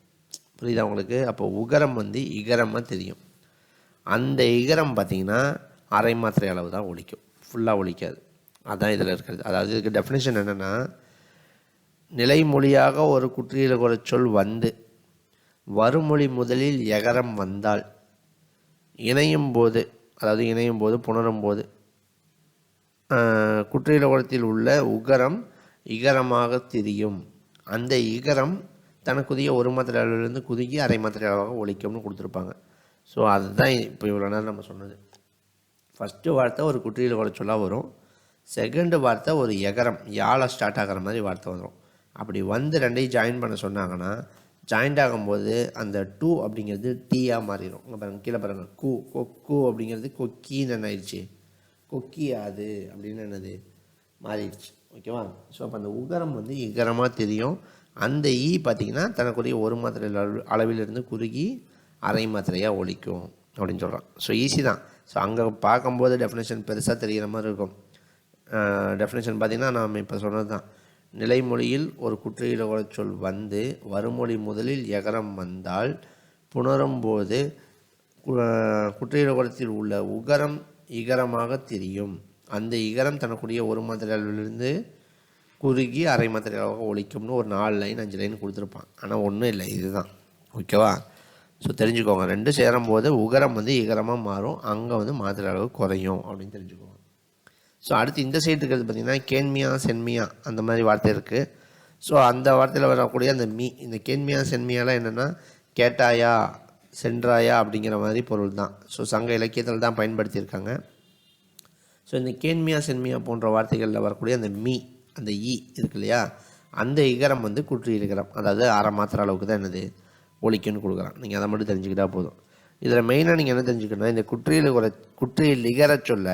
புரியுதா உங்களுக்கு? அப்போ உகரம் வந்து இகரமாக தெரியும். அந்த இகரம் பார்த்திங்கன்னா அரை மாத்திரை அளவு தான் ஒலிக்கும், ஃபுல்லாக ஒலிக்காது. அதுதான் இதில் இருக்கிறது. அதாவது இதுக்கு டெஃபினேஷன் என்னென்னா, நிலைமொழியாக ஒரு குற்றியல் ஒரு சொல் வந்து வருமொழி முதலில் எகரம் வந்தால் இணையும் போது, அதாவது இணையும் போது புணரும் போது குற்றியல் குலத்தில் உள்ள உகரம் இகரமாக தெரியும். அந்த இகரம் தனக்குரிய ஒரு மாத்திரை அளவிலிருந்து குறுகி அரை மாத்திரை அளவாக ஒலிக்கும்னு கொடுத்துருப்பாங்க. ஸோ அதுதான் இப்போ இவ்வளோ நேரம் நம்ம சொன்னது. ஃபஸ்ட்டு வார்த்தை ஒரு குற்றியல் குல சொல்லாக வரும். செகண்டு வார்த்தை ஒரு எகரம் யாழை ஸ்டார்ட் ஆகிற மாதிரி வார்த்தை வரும். அப்படி வந்து 2ஐயும் ஜாயின் பண்ண சொன்னாங்கன்னா ஜாயிண்ட் ஆகும்போது அந்த டூ அப்படிங்கிறது டீயாக மாறிடும். இங்கே பாருங்கள், கீழே பாருங்கள், கொக்கு அப்படிங்கிறது கொக்கின்னு என்ன ஆயிடுச்சு, கொக்கி அது அப்படின்னு என்னது மாறிடுச்சு. ஓகேவா? ஸோ அப்போ அந்த உகரம் வந்து இகரமாக தெரியும். அந்த ஈ பார்த்திங்கன்னா தனக்குரிய ஒரு மாத்திரை அளவிலிருந்து குறுகி அரை மாத்திரையாக ஒலிக்கும் அப்படின்னு சொல்கிறான். ஸோ ஈஸி தான். ஸோ அங்கே பார்க்கும்போது டெஃபினேஷன் பெருசாக தெரிகிற மாதிரி இருக்கும். டெஃபினேஷன் பார்த்திங்கன்னா நாம் இப்போ சொன்னது தான். நிலைமொழியில் ஒரு குற்றியல் சொல் வந்து வருமொழி முதலில் எகரம் வந்தால் புணரும் போது குற்றியல் குலத்தில் உள்ள உகரம் இகரமாக தெரியும். அந்த இகரம் தனக்குரிய ஒரு மாத்திரை அளவிலிருந்து குறுகி அரை மாத்திரை அளவாக ஒலிக்கும்னு ஒரு 4 லைன் 5 லைன் கொடுத்துருப்பான். ஆனால் ஒன்றும் இல்லை, இதுதான். ஓகேவா? ஸோ தெரிஞ்சுக்கோங்க, 2 சேரும்போது உகரம் வந்து இகரமாக மாறும், அங்கே வந்து மாத்திரை அளவு குறையும் அப்படின்னு தெரிஞ்சுக்கோங்க. ஸோ அடுத்து இந்த சைடு இருக்கிறது பார்த்திங்கன்னா கேன்மியா சென்மியா அந்த மாதிரி வார்த்தை இருக்குது. ஸோ அந்த வார்த்தையில் வரக்கூடிய அந்த இந்த கேன்மியா சென்மியாலாம் என்னென்னா கேட்டாயா சென்றாயா அப்படிங்கிற மாதிரி பொருள் தான். ஸோ சங்க இலக்கியத்தில் தான் பயன்படுத்தியிருக்காங்க. ஸோ இந்த கேன்மியா சென்மியா போன்ற வார்த்தைகளில் வரக்கூடிய அந்த ஈ இருக்கு இல்லையா, அந்த இகரம் வந்து குற்றியல் இகரம், அதாவது அரை மாத்திரை அளவுக்கு தான் என்னது ஒலிக்குன்னு கொடுக்குறான். நீங்கள் அதை மட்டும் தெரிஞ்சுக்கிட்டால் போதும். இதில் மெயினாக நீங்கள் என்ன தெரிஞ்சுக்கணும்னா, இந்த குற்றியல் இகர சொல்ல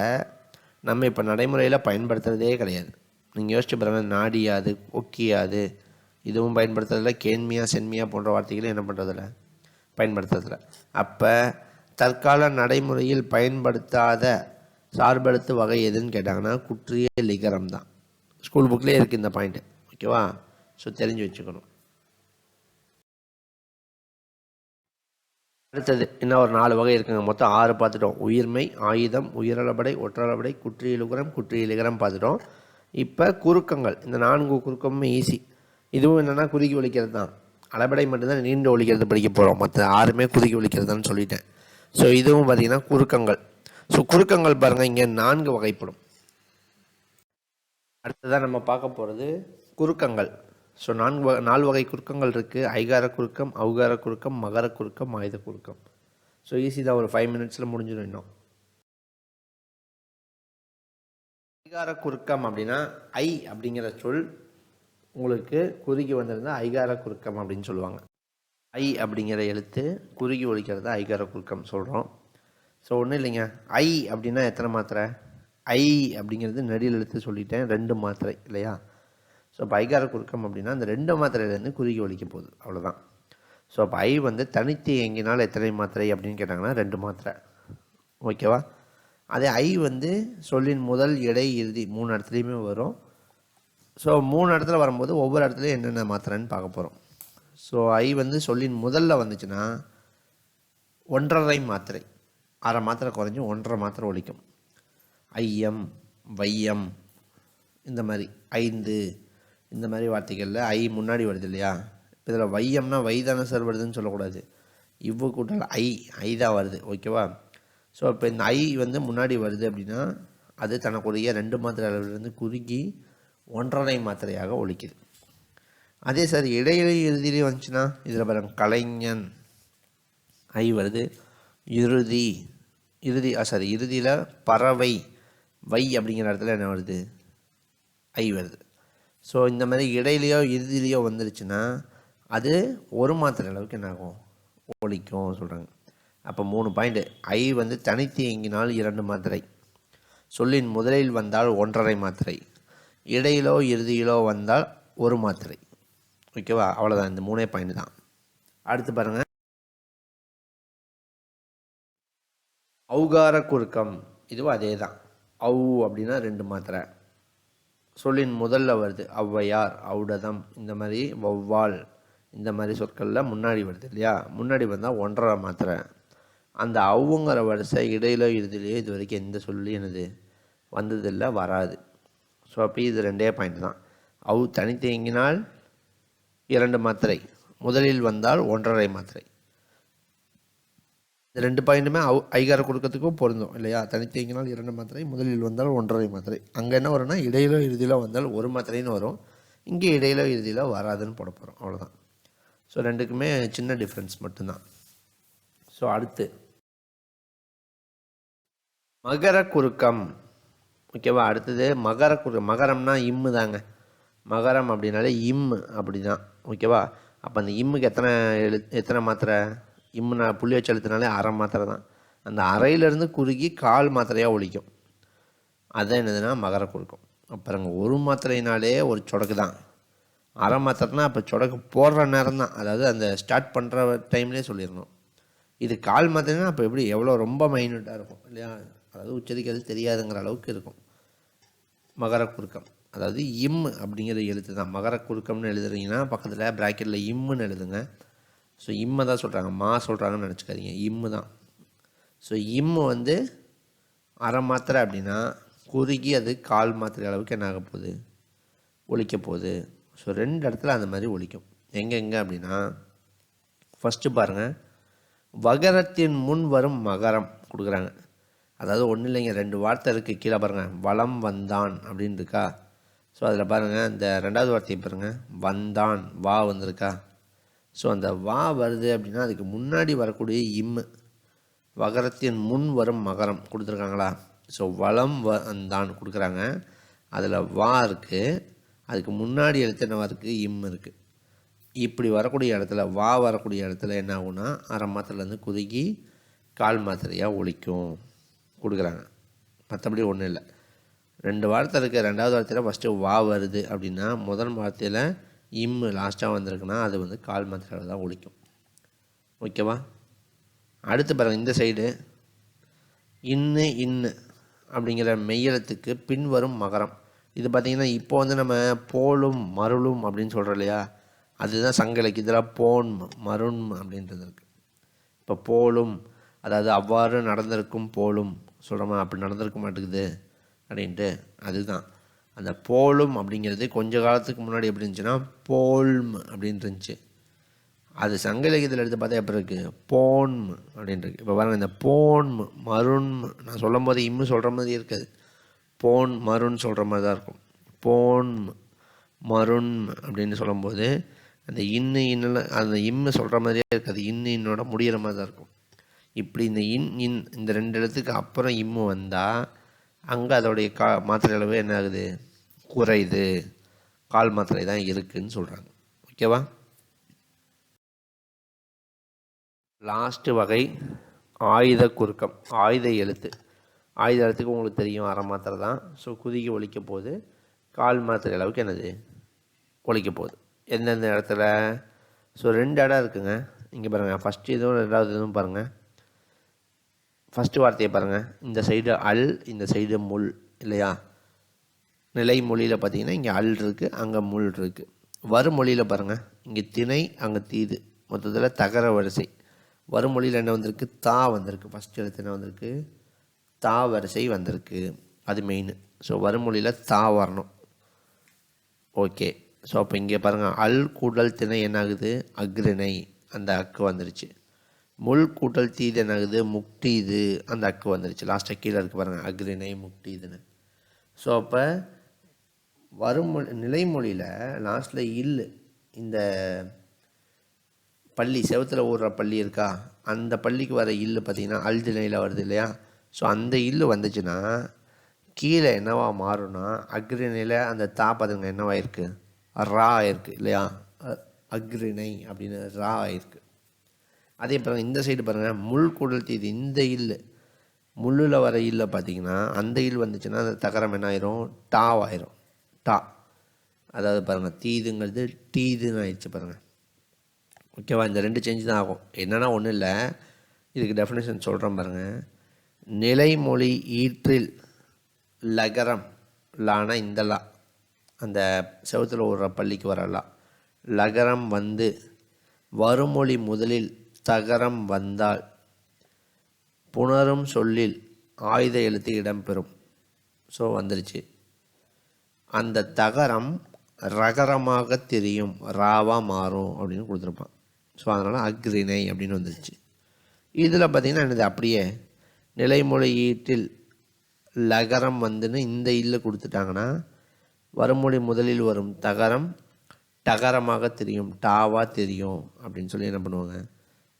நம்ம இப்போ நடைமுறையில் பயன்படுத்துகிறதே கிடையாது. நீங்கள் யோசிச்சு பாருங்கள், நாடியாது கொக்கியாது இதுவும் பயன்படுத்துறதில்ல, கேன்மியா சென்மியா போன்ற வார்த்தைகளும் என்ன பண்ணுறதில்ல, பயன்படுத்துறதில்ல. அப்போ தற்கால நடைமுறையில் பயன்படுத்தாத சார்பெழுத்து வகை எதுன்னு கேட்டாங்கன்னா குற்றியல் இகரம் தான். ஸ்கூல் புக்லேயே இருக்குது இந்த பாயிண்ட்டு. ஓகேவா? ஸோ தெரிஞ்சு வச்சுக்கணும். அடுத்தது இன்னும் ஒரு 4 வகை இருக்குங்க. மொத்தம் 6 பார்த்துட்டோம். உயிர்மை, ஆயுதம், உயிரளபடை, ஒற்றளபடை, குற்றியலுகரம், குற்றியலிகரம் பார்த்துட்டோம். இப்போ குறுக்கங்கள், இந்த 4 குறுக்கமும் ஈஸி. இதுவும் என்னென்னா குறுக்கி ஒலிக்கிறது தான். அளபடை மட்டும்தான் நீண்டு ஒலிக்கிறது படிக்க போகிறோம், மற்ற 6மே குறுக்கி ஒலிக்கிறதுன்னு சொல்லிட்டேன். ஸோ இதுவும் பார்த்திங்கன்னா குறுக்கங்கள். ஸோ குறுக்கங்கள் பாருங்கள், இங்கே 4 வகைப்படும். அடுத்ததான் நம்ம பார்க்க போகிறது குறுக்கங்கள். ஸோ 4 வகை குறுக்கங்கள் இருக்குது. ஐகார குறுக்கம், ஔகார குறுக்கம், மகர குறுக்கம், ஆயுத குறுக்கம். ஸோ ஈஸி தான், ஒரு 5 மினிட்ஸில் முடிஞ்சிடும். இன்னும் ஐகார குறுக்கம் அப்படின்னா ஐ அப்படிங்கிற சொல் உங்களுக்கு குறுகி வந்திருந்தால் ஐகார குறுக்கம் அப்படின்னு சொல்லுவாங்க. ஐ அப்படிங்கிற எழுத்து குறுகி ஒலிக்கிறது ஐகார குறுக்கம் சொல்கிறோம். ஸோ ஒன்றும் இல்லைங்க, ஐ அப்படின்னா எத்தனை மாத்திரை, ஐ அப்படிங்கிறது நெடில் எழுத்து சொல்லிட்டேன், 2 மாத்திரை இல்லையா. ஸோ இப்போ ஐகார குறுக்கம் அப்படின்னா அந்த 2 மாத்திரையிலேருந்து குறுகி ஒலிக்க போகுது, அவ்வளோதான். ஸோ அப்போ ஐ வந்து தனித்து இயங்கினால் எத்தனை மாத்திரை அப்படின்னு கேட்டாங்கன்னா 2 மாத்திரை. ஓகேவா? அதே ஐ வந்து சொல்லின் முதல், இடை, இறுதி 3 இடத்துலையுமே வரும். ஸோ 3 இடத்துல வரும்போது ஒவ்வொரு இடத்துலையும் என்னென்ன மாத்திரைன்னு பார்க்க போகிறோம். ஸோ ஐ வந்து சொல்லின் முதல்ல வந்துச்சுன்னா 1.5 மாத்திரை, அரை மாத்திரை குறைஞ்சி 1.5 மாத்திரை ஒலிக்கும். ஐயம், வையம், இந்த மாதிரி 5 இந்த மாதிரி வார்த்தைகளில் ஐ முன்னாடி வருது இல்லையா. இப்போ இதில் வையம்னா வை தானே சார் வருதுன்னு சொல்லக்கூடாது, இவ்வு கூட்டல் ஐ தான் வருது. ஓகேவா. ஸோ இப்போ இந்த ஐ வந்து முன்னாடி வருது அப்படின்னா அது தனக்குரிய 2 மாத்திரை அளவிலிருந்து குறுகி 1.5 மாத்திரையாக ஒலிக்குது. அதே சார் இடையிலையும் இறுதியிலையும் வந்துச்சுன்னா இதில் பாருங்க கலைஞன் ஐ வருது, இறுதியில் பறவை வை அப்படிங்கிற இடத்துல என்ன வருது, ஐ வருது. ஸோ இந்த மாதிரி இடையிலையோ இறுதியிலையோ வந்துருச்சுன்னா அது 1 மாத்திரை அளவுக்கு என்ன ஆகும், ஒலிக்கும் சொல்கிறாங்க. அப்போ 3 பாயிண்ட். ஐ வந்து தனித்து இயங்கினால் 2 மாத்திரை, சொல்லின் முதலில் வந்தால் 1.5 மாத்திரை, இடையிலோ இறுதியிலோ வந்தால் 1 மாத்திரை. ஓகேவா. அவ்வளோதான், இந்த 3 பாயிண்ட் தான். அடுத்து பாருங்கள், ஔகார குறுக்கம். இதுவும் அதே தான். ஔ அப்படின்னா 2 மாத்திரை, சொல்லின் முதல்ல வருது. ஔவையார், ஔடதம், இந்த மாதிரி வௌவால் இந்த மாதிரி சொற்களில் முன்னாடி வருது இல்லையா. முன்னாடி வந்தால் 1.5 மாத்திரை. அந்த ஔங்கிற வரிசை இடையிலோ இறுதியிலையோ இது வரைக்கும் எந்த சொல்லி என்னது வந்ததில்லை, வராது. ஸோ அப்போ இது 2 பாயிண்ட் தான். ஔ தனித்து இயங்கினால் 2 மாத்திரை, முதலில் வந்தால் 1.5 மாத்திரை. இந்த 2 பாயிண்ட்டுமே ஐகார கொடுக்கறதுக்கும் பொருந்தும் இல்லையா. தனித்து இயங்கினால் 2 மாத்திரை, முதலில் வந்தால் 1.5 மாத்திரை. அங்கே என்ன வரும்னா இடையிலோ இறுதியிலோ வந்தால் 1 மாத்திரைன்னு வரும், இங்கே இடையிலோ இறுதியிலோ வராதுன்னு போட போகிறோம். அவ்வளோதான். ஸோ 2க்குமே சின்ன டிஃப்ரென்ஸ் மட்டும்தான். ஸோ அடுத்து மகர குறுக்கம். ஓகேவா. அடுத்தது மகர குறுக்கம். மகரம்னா இம்மு தாங்க. மகரம் அப்படின்னாலே இம்மு அப்படி தான். ஓகேவா. அப்போ அந்த இம்முக்கு எத்தனை மாத்திரை, இம்முனா புள்ளி வச்சு எழுத்துனாலே அரை மாத்திரை தான். அந்த அறையிலேருந்து குறுகி 1/4 மாத்திரையாக ஒலிக்கும். அதுதான் என்னதுன்னா மகர குறுக்கம். அப்புறங்க 1 மாத்திரைனாலே ஒரு சொடக்கு தான். அரை மாத்திரைனா அப்போ சொடக்கு போடுற நேரம் தான், அதாவது அந்த ஸ்டார்ட் பண்ணுற டைம்லேயே சொல்லிடணும். இது 1/4 மாத்திரைனா அப்போ எப்படி எவ்வளோ ரொம்ப மைன்யூட்டாக இருக்கும் இல்லையா. அதாவது உச்சரிக்கிறது தெரியாதுங்கிற அளவுக்கு இருக்கும் மகர குறுக்கம். அதாவது இம் அப்படிங்கிற எழுத்து தான் மகர குறுக்கம்னு எழுதுறீங்கன்னா பக்கத்தில் ப்ராக்கெட்டில் இம்முன்னு எழுதுங்க. ஸோ இம்மை தான் சொல்கிறாங்க, மா சொல்கிறாங்கன்னு நினச்சிக்காதீங்க, இம்மு தான். ஸோ இம்மு வந்து அரை மாத்திரை அப்படின்னா குறுகி அது 1/4 மாத்திரை அளவுக்கு என்ன ஆக போகுது, ஒலிக்க போகுது. ஸோ 2 இடத்துல அந்த மாதிரி ஒலிக்கும். எங்கெங்கே அப்படின்னா ஃபஸ்ட்டு பாருங்கள், வகரத்தின் முன் வரும் மகரம் கொடுக்குறாங்க. அதாவது ஒன்றும் இல்லைங்க, 2 வார்த்தை இருக்குது கீழே பாருங்கள். வலம் வந்தான் அப்படின்னு இருக்கா. ஸோ அதில் பாருங்கள் இந்த 2வது வார்த்தையை பாருங்கள், வந்தான், வா வந்திருக்கா. ஸோ அந்த வா வருது அப்படின்னா அதுக்கு முன்னாடி வரக்கூடிய இம்மு, வகரத்தின் முன் வரும் மகரம் கொடுத்துருக்காங்களா. ஸோ வலம் வந்தான் கொடுக்குறாங்க, அதில் வா இருக்குது, அதுக்கு முன்னாடி எழுத்து என்னவா இருக்குது, இம்மு இருக்குது. இப்படி வரக்கூடிய இடத்துல வா வரக்கூடிய இடத்துல என்ன ஆகுனா அரை மாத்திரைலேருந்து குறுகி 1/4 மாத்திரையாக ஒலிக்கும் கொடுக்குறாங்க. மற்றபடி ஒன்றும் இல்லை. 2 வார்த்தை இருக்குது, 2வது வார்த்தையில் ஃபஸ்ட்டு வா வருது அப்படின்னா முதல் வார்த்தையில் இம்மு லாஸ்ட்டாக வந்திருக்குன்னா அது வந்து 1/4 மாத்திரையில் தான் ஒலிக்கும். ஓகேவா. அடுத்து பாருங்கள், இந்த சைடு இன்னு அப்படிங்கிற மெய்யெழுத்துக்கு பின்வரும் மகரம். இது பார்த்திங்கன்னா இப்போ வந்து நம்ம போலும் மருளும் அப்படின்னு சொல்கிறோம் இல்லையா, அதுதான் சங்க இலக்கியத்தில் போன் மருண் அப்படின்றது இருக்குது. இப்போ போலும் அதாவது அவ்வாறு நடந்திருக்கும் போலும் சொல்கிறோமா, அப்படி நடந்திருக்க மாட்டேங்குது அப்படின்ட்டு, அதுதான் அந்த போலும் அப்படிங்கிறது கொஞ்ச காலத்துக்கு முன்னாடி எப்படி இருந்துச்சுன்னா போல்ம் அப்படின்னு இருந்துச்சு. அது சங்க இலக்கியத்தில் எடுத்து பார்த்தா எப்படி இருக்குது, போன் அப்படின்ட்டு. இப்போ பாருங்கள், இந்த போன் மருண் நான் சொல்லும் போது இம்மு சொல்கிற மாதிரி இருக்காது, போன் மருண் சொல்கிற மாதிரி தான் இருக்கும். போன் மருண் அப்படின்னு சொல்லும்போது அந்த இன்னும் அந்த இம்மு சொல்கிற மாதிரியே இருக்காது, இன்னோட முடிகிற மாதிரி தான் இருக்கும். இப்படி இந்த இந்த 2 எழுத்துக்கு அப்புறம் இம்மு வந்தால் அங்கே அதோடைய மாத்திரை அளவு என்ன ஆகுது, குறையுது, 1/4 மாத்திரை தான் இருக்குதுன்னு சொல்கிறாங்க. ஓகேவா. லாஸ்ட்டு வகை ஆயுத குறுக்கம். ஆயுத எழுத்துக்கு உங்களுக்கு தெரியும் அரை மாத்திரை தான். ஸோ குறுகி ஒலிக்க போகுது, 1/4 மாத்திரை அளவுக்கு என்னது ஒலிக்க போகுது. எந்தெந்த இடத்துல, ஸோ 2 இடம் இருக்குங்க இங்கே பாருங்கள். ஃபஸ்ட்டு இதுவும் 2வது இதுவும் பாருங்கள். ஃபஸ்ட்டு வார்த்தையை பாருங்கள், இந்த சைடு அல், இந்த சைடு முள் இல்லையா. நிலைமொழியில் பார்த்திங்கன்னா இங்கே அல் இருக்குது, அங்கே முள் இருக்குது. வருமொழியில் பாருங்கள், இங்கே திணை, அங்கே தீது, மொத்தத்தில் தகர வரிசை. வருமொழியில் என்ன வந்திருக்கு? தா வந்திருக்கு. ஃபஸ்ட் எழுத்து என்ன வந்திருக்கு? தா வரிசை வந்திருக்கு. அது மெயின். ஸோ வருமொழியில் தா வரணும். ஓகே. ஸோ அப்போ இங்கே பாருங்கள், அல் கூட்டல் திணை என்ன ஆகுது? அக்ரிணை, அந்த அக்கு வந்துருச்சு. முள் கூட்டல் தீது என்ன ஆகுது? முக்டீது, அந்த அக்கு வந்துருச்சு. லாஸ்ட்டாக கீழே இருக்குது பாருங்கள், அக்ரிணை முக்டீதுன்னு. ஸோ அப்போ வருமொழி நிலைமொழியில் லாஸ்ட்டில் இல்லு, இந்த பள்ளி செவத்தில் ஊடுற பள்ளி இருக்கா, அந்த பள்ளிக்கு வர இல்லு பார்த்திங்கன்னா அல் திணையில் வருது இல்லையா? ஸோ அந்த இல்லு வந்துச்சுன்னா கீழே என்னவா மாறும்னா அக்ரிணையில் அந்த தா பார்த்துங்க என்னவாயிருக்கு? ரா ஆயிருக்கு இல்லையா? அக்ரிணை அப்படின்னு ரா ஆயிருக்கு. அதே பாருங்கள் இந்த சைடு பாருங்கள், முள் கூடல் தீது, இந்த இல்லு முள்ளில் வர இல்ல பார்த்திங்கன்னா அந்த இல் வந்துச்சுன்னா அந்த தகரம் என்ன ஆயிரும்? டாவாயிரும். டா, அதாவது பாருங்கள் தீதுங்கிறது டீதுன்னு ஆயிடுச்சு பாருங்கள். ஓகேவா? இந்த ரெண்டு சேஞ்ச் தான் ஆகும். என்னென்னா ஒன்றும் இல்லை, இதுக்கு டெஃபினேஷன் சொல்கிறேன் பாருங்கள். நிலைமொழி ஈற்றில் லகரம், லானா இந்த லா, அந்த செவத்தில் ஒரு பள்ளிக்கு வரலாம். லகரம் வந்து வருமொழி முதலில் தகரம் வந்தால் புணரும் சொல்லில் ஆயுத எழுத்து இடம்பெறும். ஸோ வந்துருச்சு. அந்த தகரம் ரகரமாக தெரியும், ராவாக மாறும் அப்படின்னு கொடுத்துருப்பான். ஸோ அதனால் அக்ரிணை அப்படின்னு வந்துருச்சு. இதில் பார்த்திங்கன்னா என்னது? அப்படியே நிலைமொழி ஈட்டில் லகரம் வந்துன்னு இந்த இல்லு கொடுத்துட்டாங்கன்னா வருமொழி முதலில் வரும் தகரம் டகரமாக தெரியும், டாவாக தெரியும் அப்படின்னு சொல்லி என்ன பண்ணுவாங்க?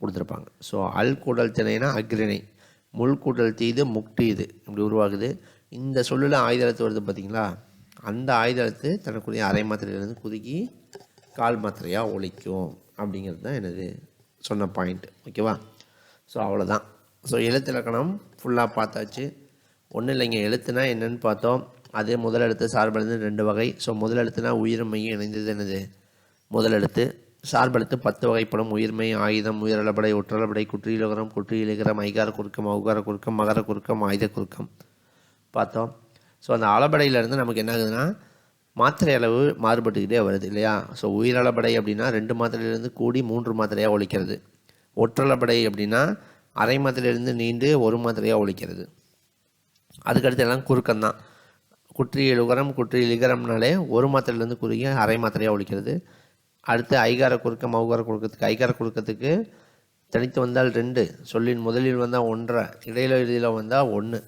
கொடுத்துருப்பாங்க. ஸோ அல் கூடல் திணைனா அக்ரிணை, முள் கூட்டல் தீது முக்டீது இப்படி உருவாகுது. இந்த சொல்லில் ஆயுதத்து வருது பார்த்திங்களா? அந்த ஆயுதத்து தனக்குரிய அரை மாத்திரையிலேருந்து குறுக்கி கால் மாத்திரையாக ஒழிக்கும் அப்படிங்கிறது தான் எனது சொன்ன பாயிண்ட். ஓகேவா? ஸோ அவ்வளோதான். ஸோ எழுத்து இலக்கணம் ஃபுல்லாக பார்த்தாச்சு. ஒன்றும் இல்லைங்க, எழுத்துனா என்னென்னு பார்த்தோம். அது முதலெழுத்து சார்பெழுத்து 2 வகை. ஸோ முதலெழுத்துனா உயிர்மையும் இணைந்தது என்னது? முதலெழுத்து. சார்பெழுத்து 10 வகைப்படும். உயிர்மை, ஆயுதம், உயிரளபடை, ஒற்றளபடை, குற்றியலுகரம், குற்றியலிகரம், ஐகார குறுக்கம், ஔகார குறுக்கம், மகர குறுக்கம், ஆயுத குறுக்கம் பார்த்தோம். ஸோ அந்த அளபடையிலேருந்து நமக்கு என்ன ஆகுதுன்னா மாத்திரை அளவு மாறுபட்டுக்கிட்டே வருது இல்லையா? ஸோ உயிரளபடை அப்படின்னா 2 மாத்திரையிலேருந்து கூடி 3 மாத்திரையாக ஒழிக்கிறது. ஒற்றளபடை அப்படின்னா அரை மாத்திரையிலேருந்து நீண்டு 1 மாத்திரையாக ஒழிக்கிறது. அதுக்கடுத்து எல்லாம் குறுக்கம்தான். குற்றியலுகரம், குற்றியலிகரம்னாலே 1 மாத்திரையிலேருந்து குறுகி அரை மாத்திரையாக ஒழிக்கிறது. அடுத்து ஐகார குறுக்கம், ஔகார குறுக்கத்துக்கு ஐகார குறுக்கத்துக்கு தனித்து வந்தால் 2, சொல்லின் முதலில் வந்தால் 1, இடையில இறுதியில் வந்தால் 1.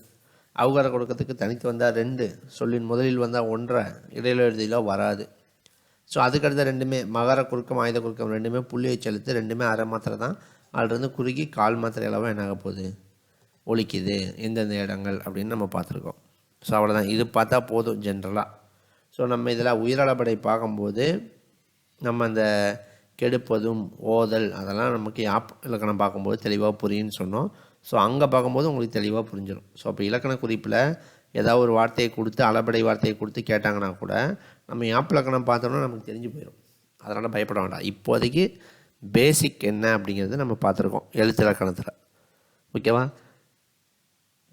ஔகார குறுக்கத்துக்கு தனித்து வந்தால் 2, சொல்லின் முதலில் வந்தால் 1, இடையில இறுதியில் வராது. ஸோ அதுக்கடுத்த ரெண்டுமே மகர குறுக்கம், ஆயுத குறுக்கம் ரெண்டுமே புள்ளி வச்சு எழுத்து, ரெண்டுமே அரை மாத்திரை தான். அதிலிருந்து குறுக்கி கால் மாத்திரை அளவாக என்ன ஆக போகுது? ஒழிக்குது. எந்தெந்த இடங்கள் அப்படின்னு நம்ம பார்த்துருக்கோம். ஸோ அவ்வளோதான். இது பார்த்தா போதும் ஜென்ரலாக. ஸோ நம்ம இதில் உயிரளபடை பார்க்கும்போது நம்ம அந்த கெடுப்பதும் ஓதல் அதெல்லாம் நமக்கு இலக்கணம் பார்க்கும்போது தெளிவாக புரியுன்னு சொன்னோம். ஸோ அங்கே பார்க்கும்போது உங்களுக்கு தெளிவாக புரிஞ்சிடும். ஸோ அப்போ இலக்கண குறிப்பில் ஏதாவது ஒரு வார்த்தையை கொடுத்து அளபடை வார்த்தையை கொடுத்து கேட்டாங்கன்னா கூட நம்ம இலக்கணம் பார்த்தோம்னா நமக்கு தெரிஞ்சு போயிடும். அதனால் பயப்பட வேண்டாம். இப்போதைக்கு பேசிக் என்ன அப்படிங்கிறது நம்ம பார்த்துருக்கோம் எழுத்து இலக்கணத்தில். ஓகேவா?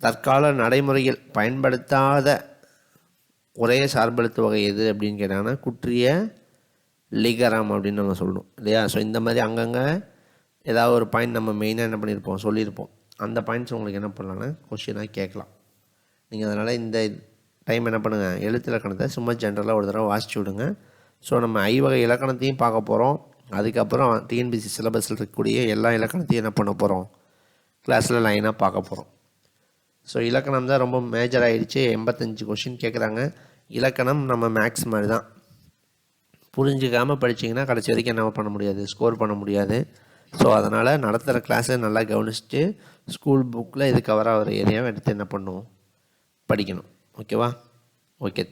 தற்கால நடைமுறையில் பயன்படுத்தாத ஒரே சார்பெழுத்து வகை எது அப்படின்னு கேட்டாங்கன்னா குற்றிய லிகரம் அப்படின்னு நம்ம சொல்லணும் இல்லையா? ஸோ இந்த மாதிரி அங்கங்கே ஏதாவது ஒரு பாயிண்ட் நம்ம மெயினாக என்ன பண்ணியிருப்போம், சொல்லியிருப்போம். அந்த பாயிண்ட்ஸ் உங்களுக்கு என்ன பண்ணலான்னா கொஸ்டினாக கேட்கலாம். நீங்கள் அதனால் இந்த டைம் என்ன பண்ணுங்கள், எழுத்து இலக்கணத்தை சும்மா ஜென்ரலாக ஒரு தடவை வாசிச்சு விடுங்க. ஸோ நம்ம ஐவகை இலக்கணத்தையும் பார்க்க போகிறோம். அதுக்கப்புறம் டிஎன்பிசி சிலபஸில் இருக்கக்கூடிய எல்லா இலக்கணத்தையும் என்ன பண்ண போகிறோம், கிளாஸில் லைனாக பார்க்க போகிறோம். ஸோ இலக்கணம் தான் ரொம்ப மேஜர் ஆகிடுச்சு. 85 கொஷின் கேட்குறாங்க. இலக்கணம் நம்ம மேக்ஸ் மாதிரி தான். புரிஞ்சுக்காமல் படிச்சிங்கன்னா கடைசி வரைக்கும் என்ன பண்ண முடியாது, ஸ்கோர் பண்ண முடியாது. ஸோ அதனால் நடத்துகிற கிளாஸை நல்லா கவனிச்சுட்டு ஸ்கூல் புக்கில் இது கவர் ஆகிற ஏரியாவை எடுத்து என்ன பண்ணணும், படிக்கணும். ஓகேவா? ஓகே.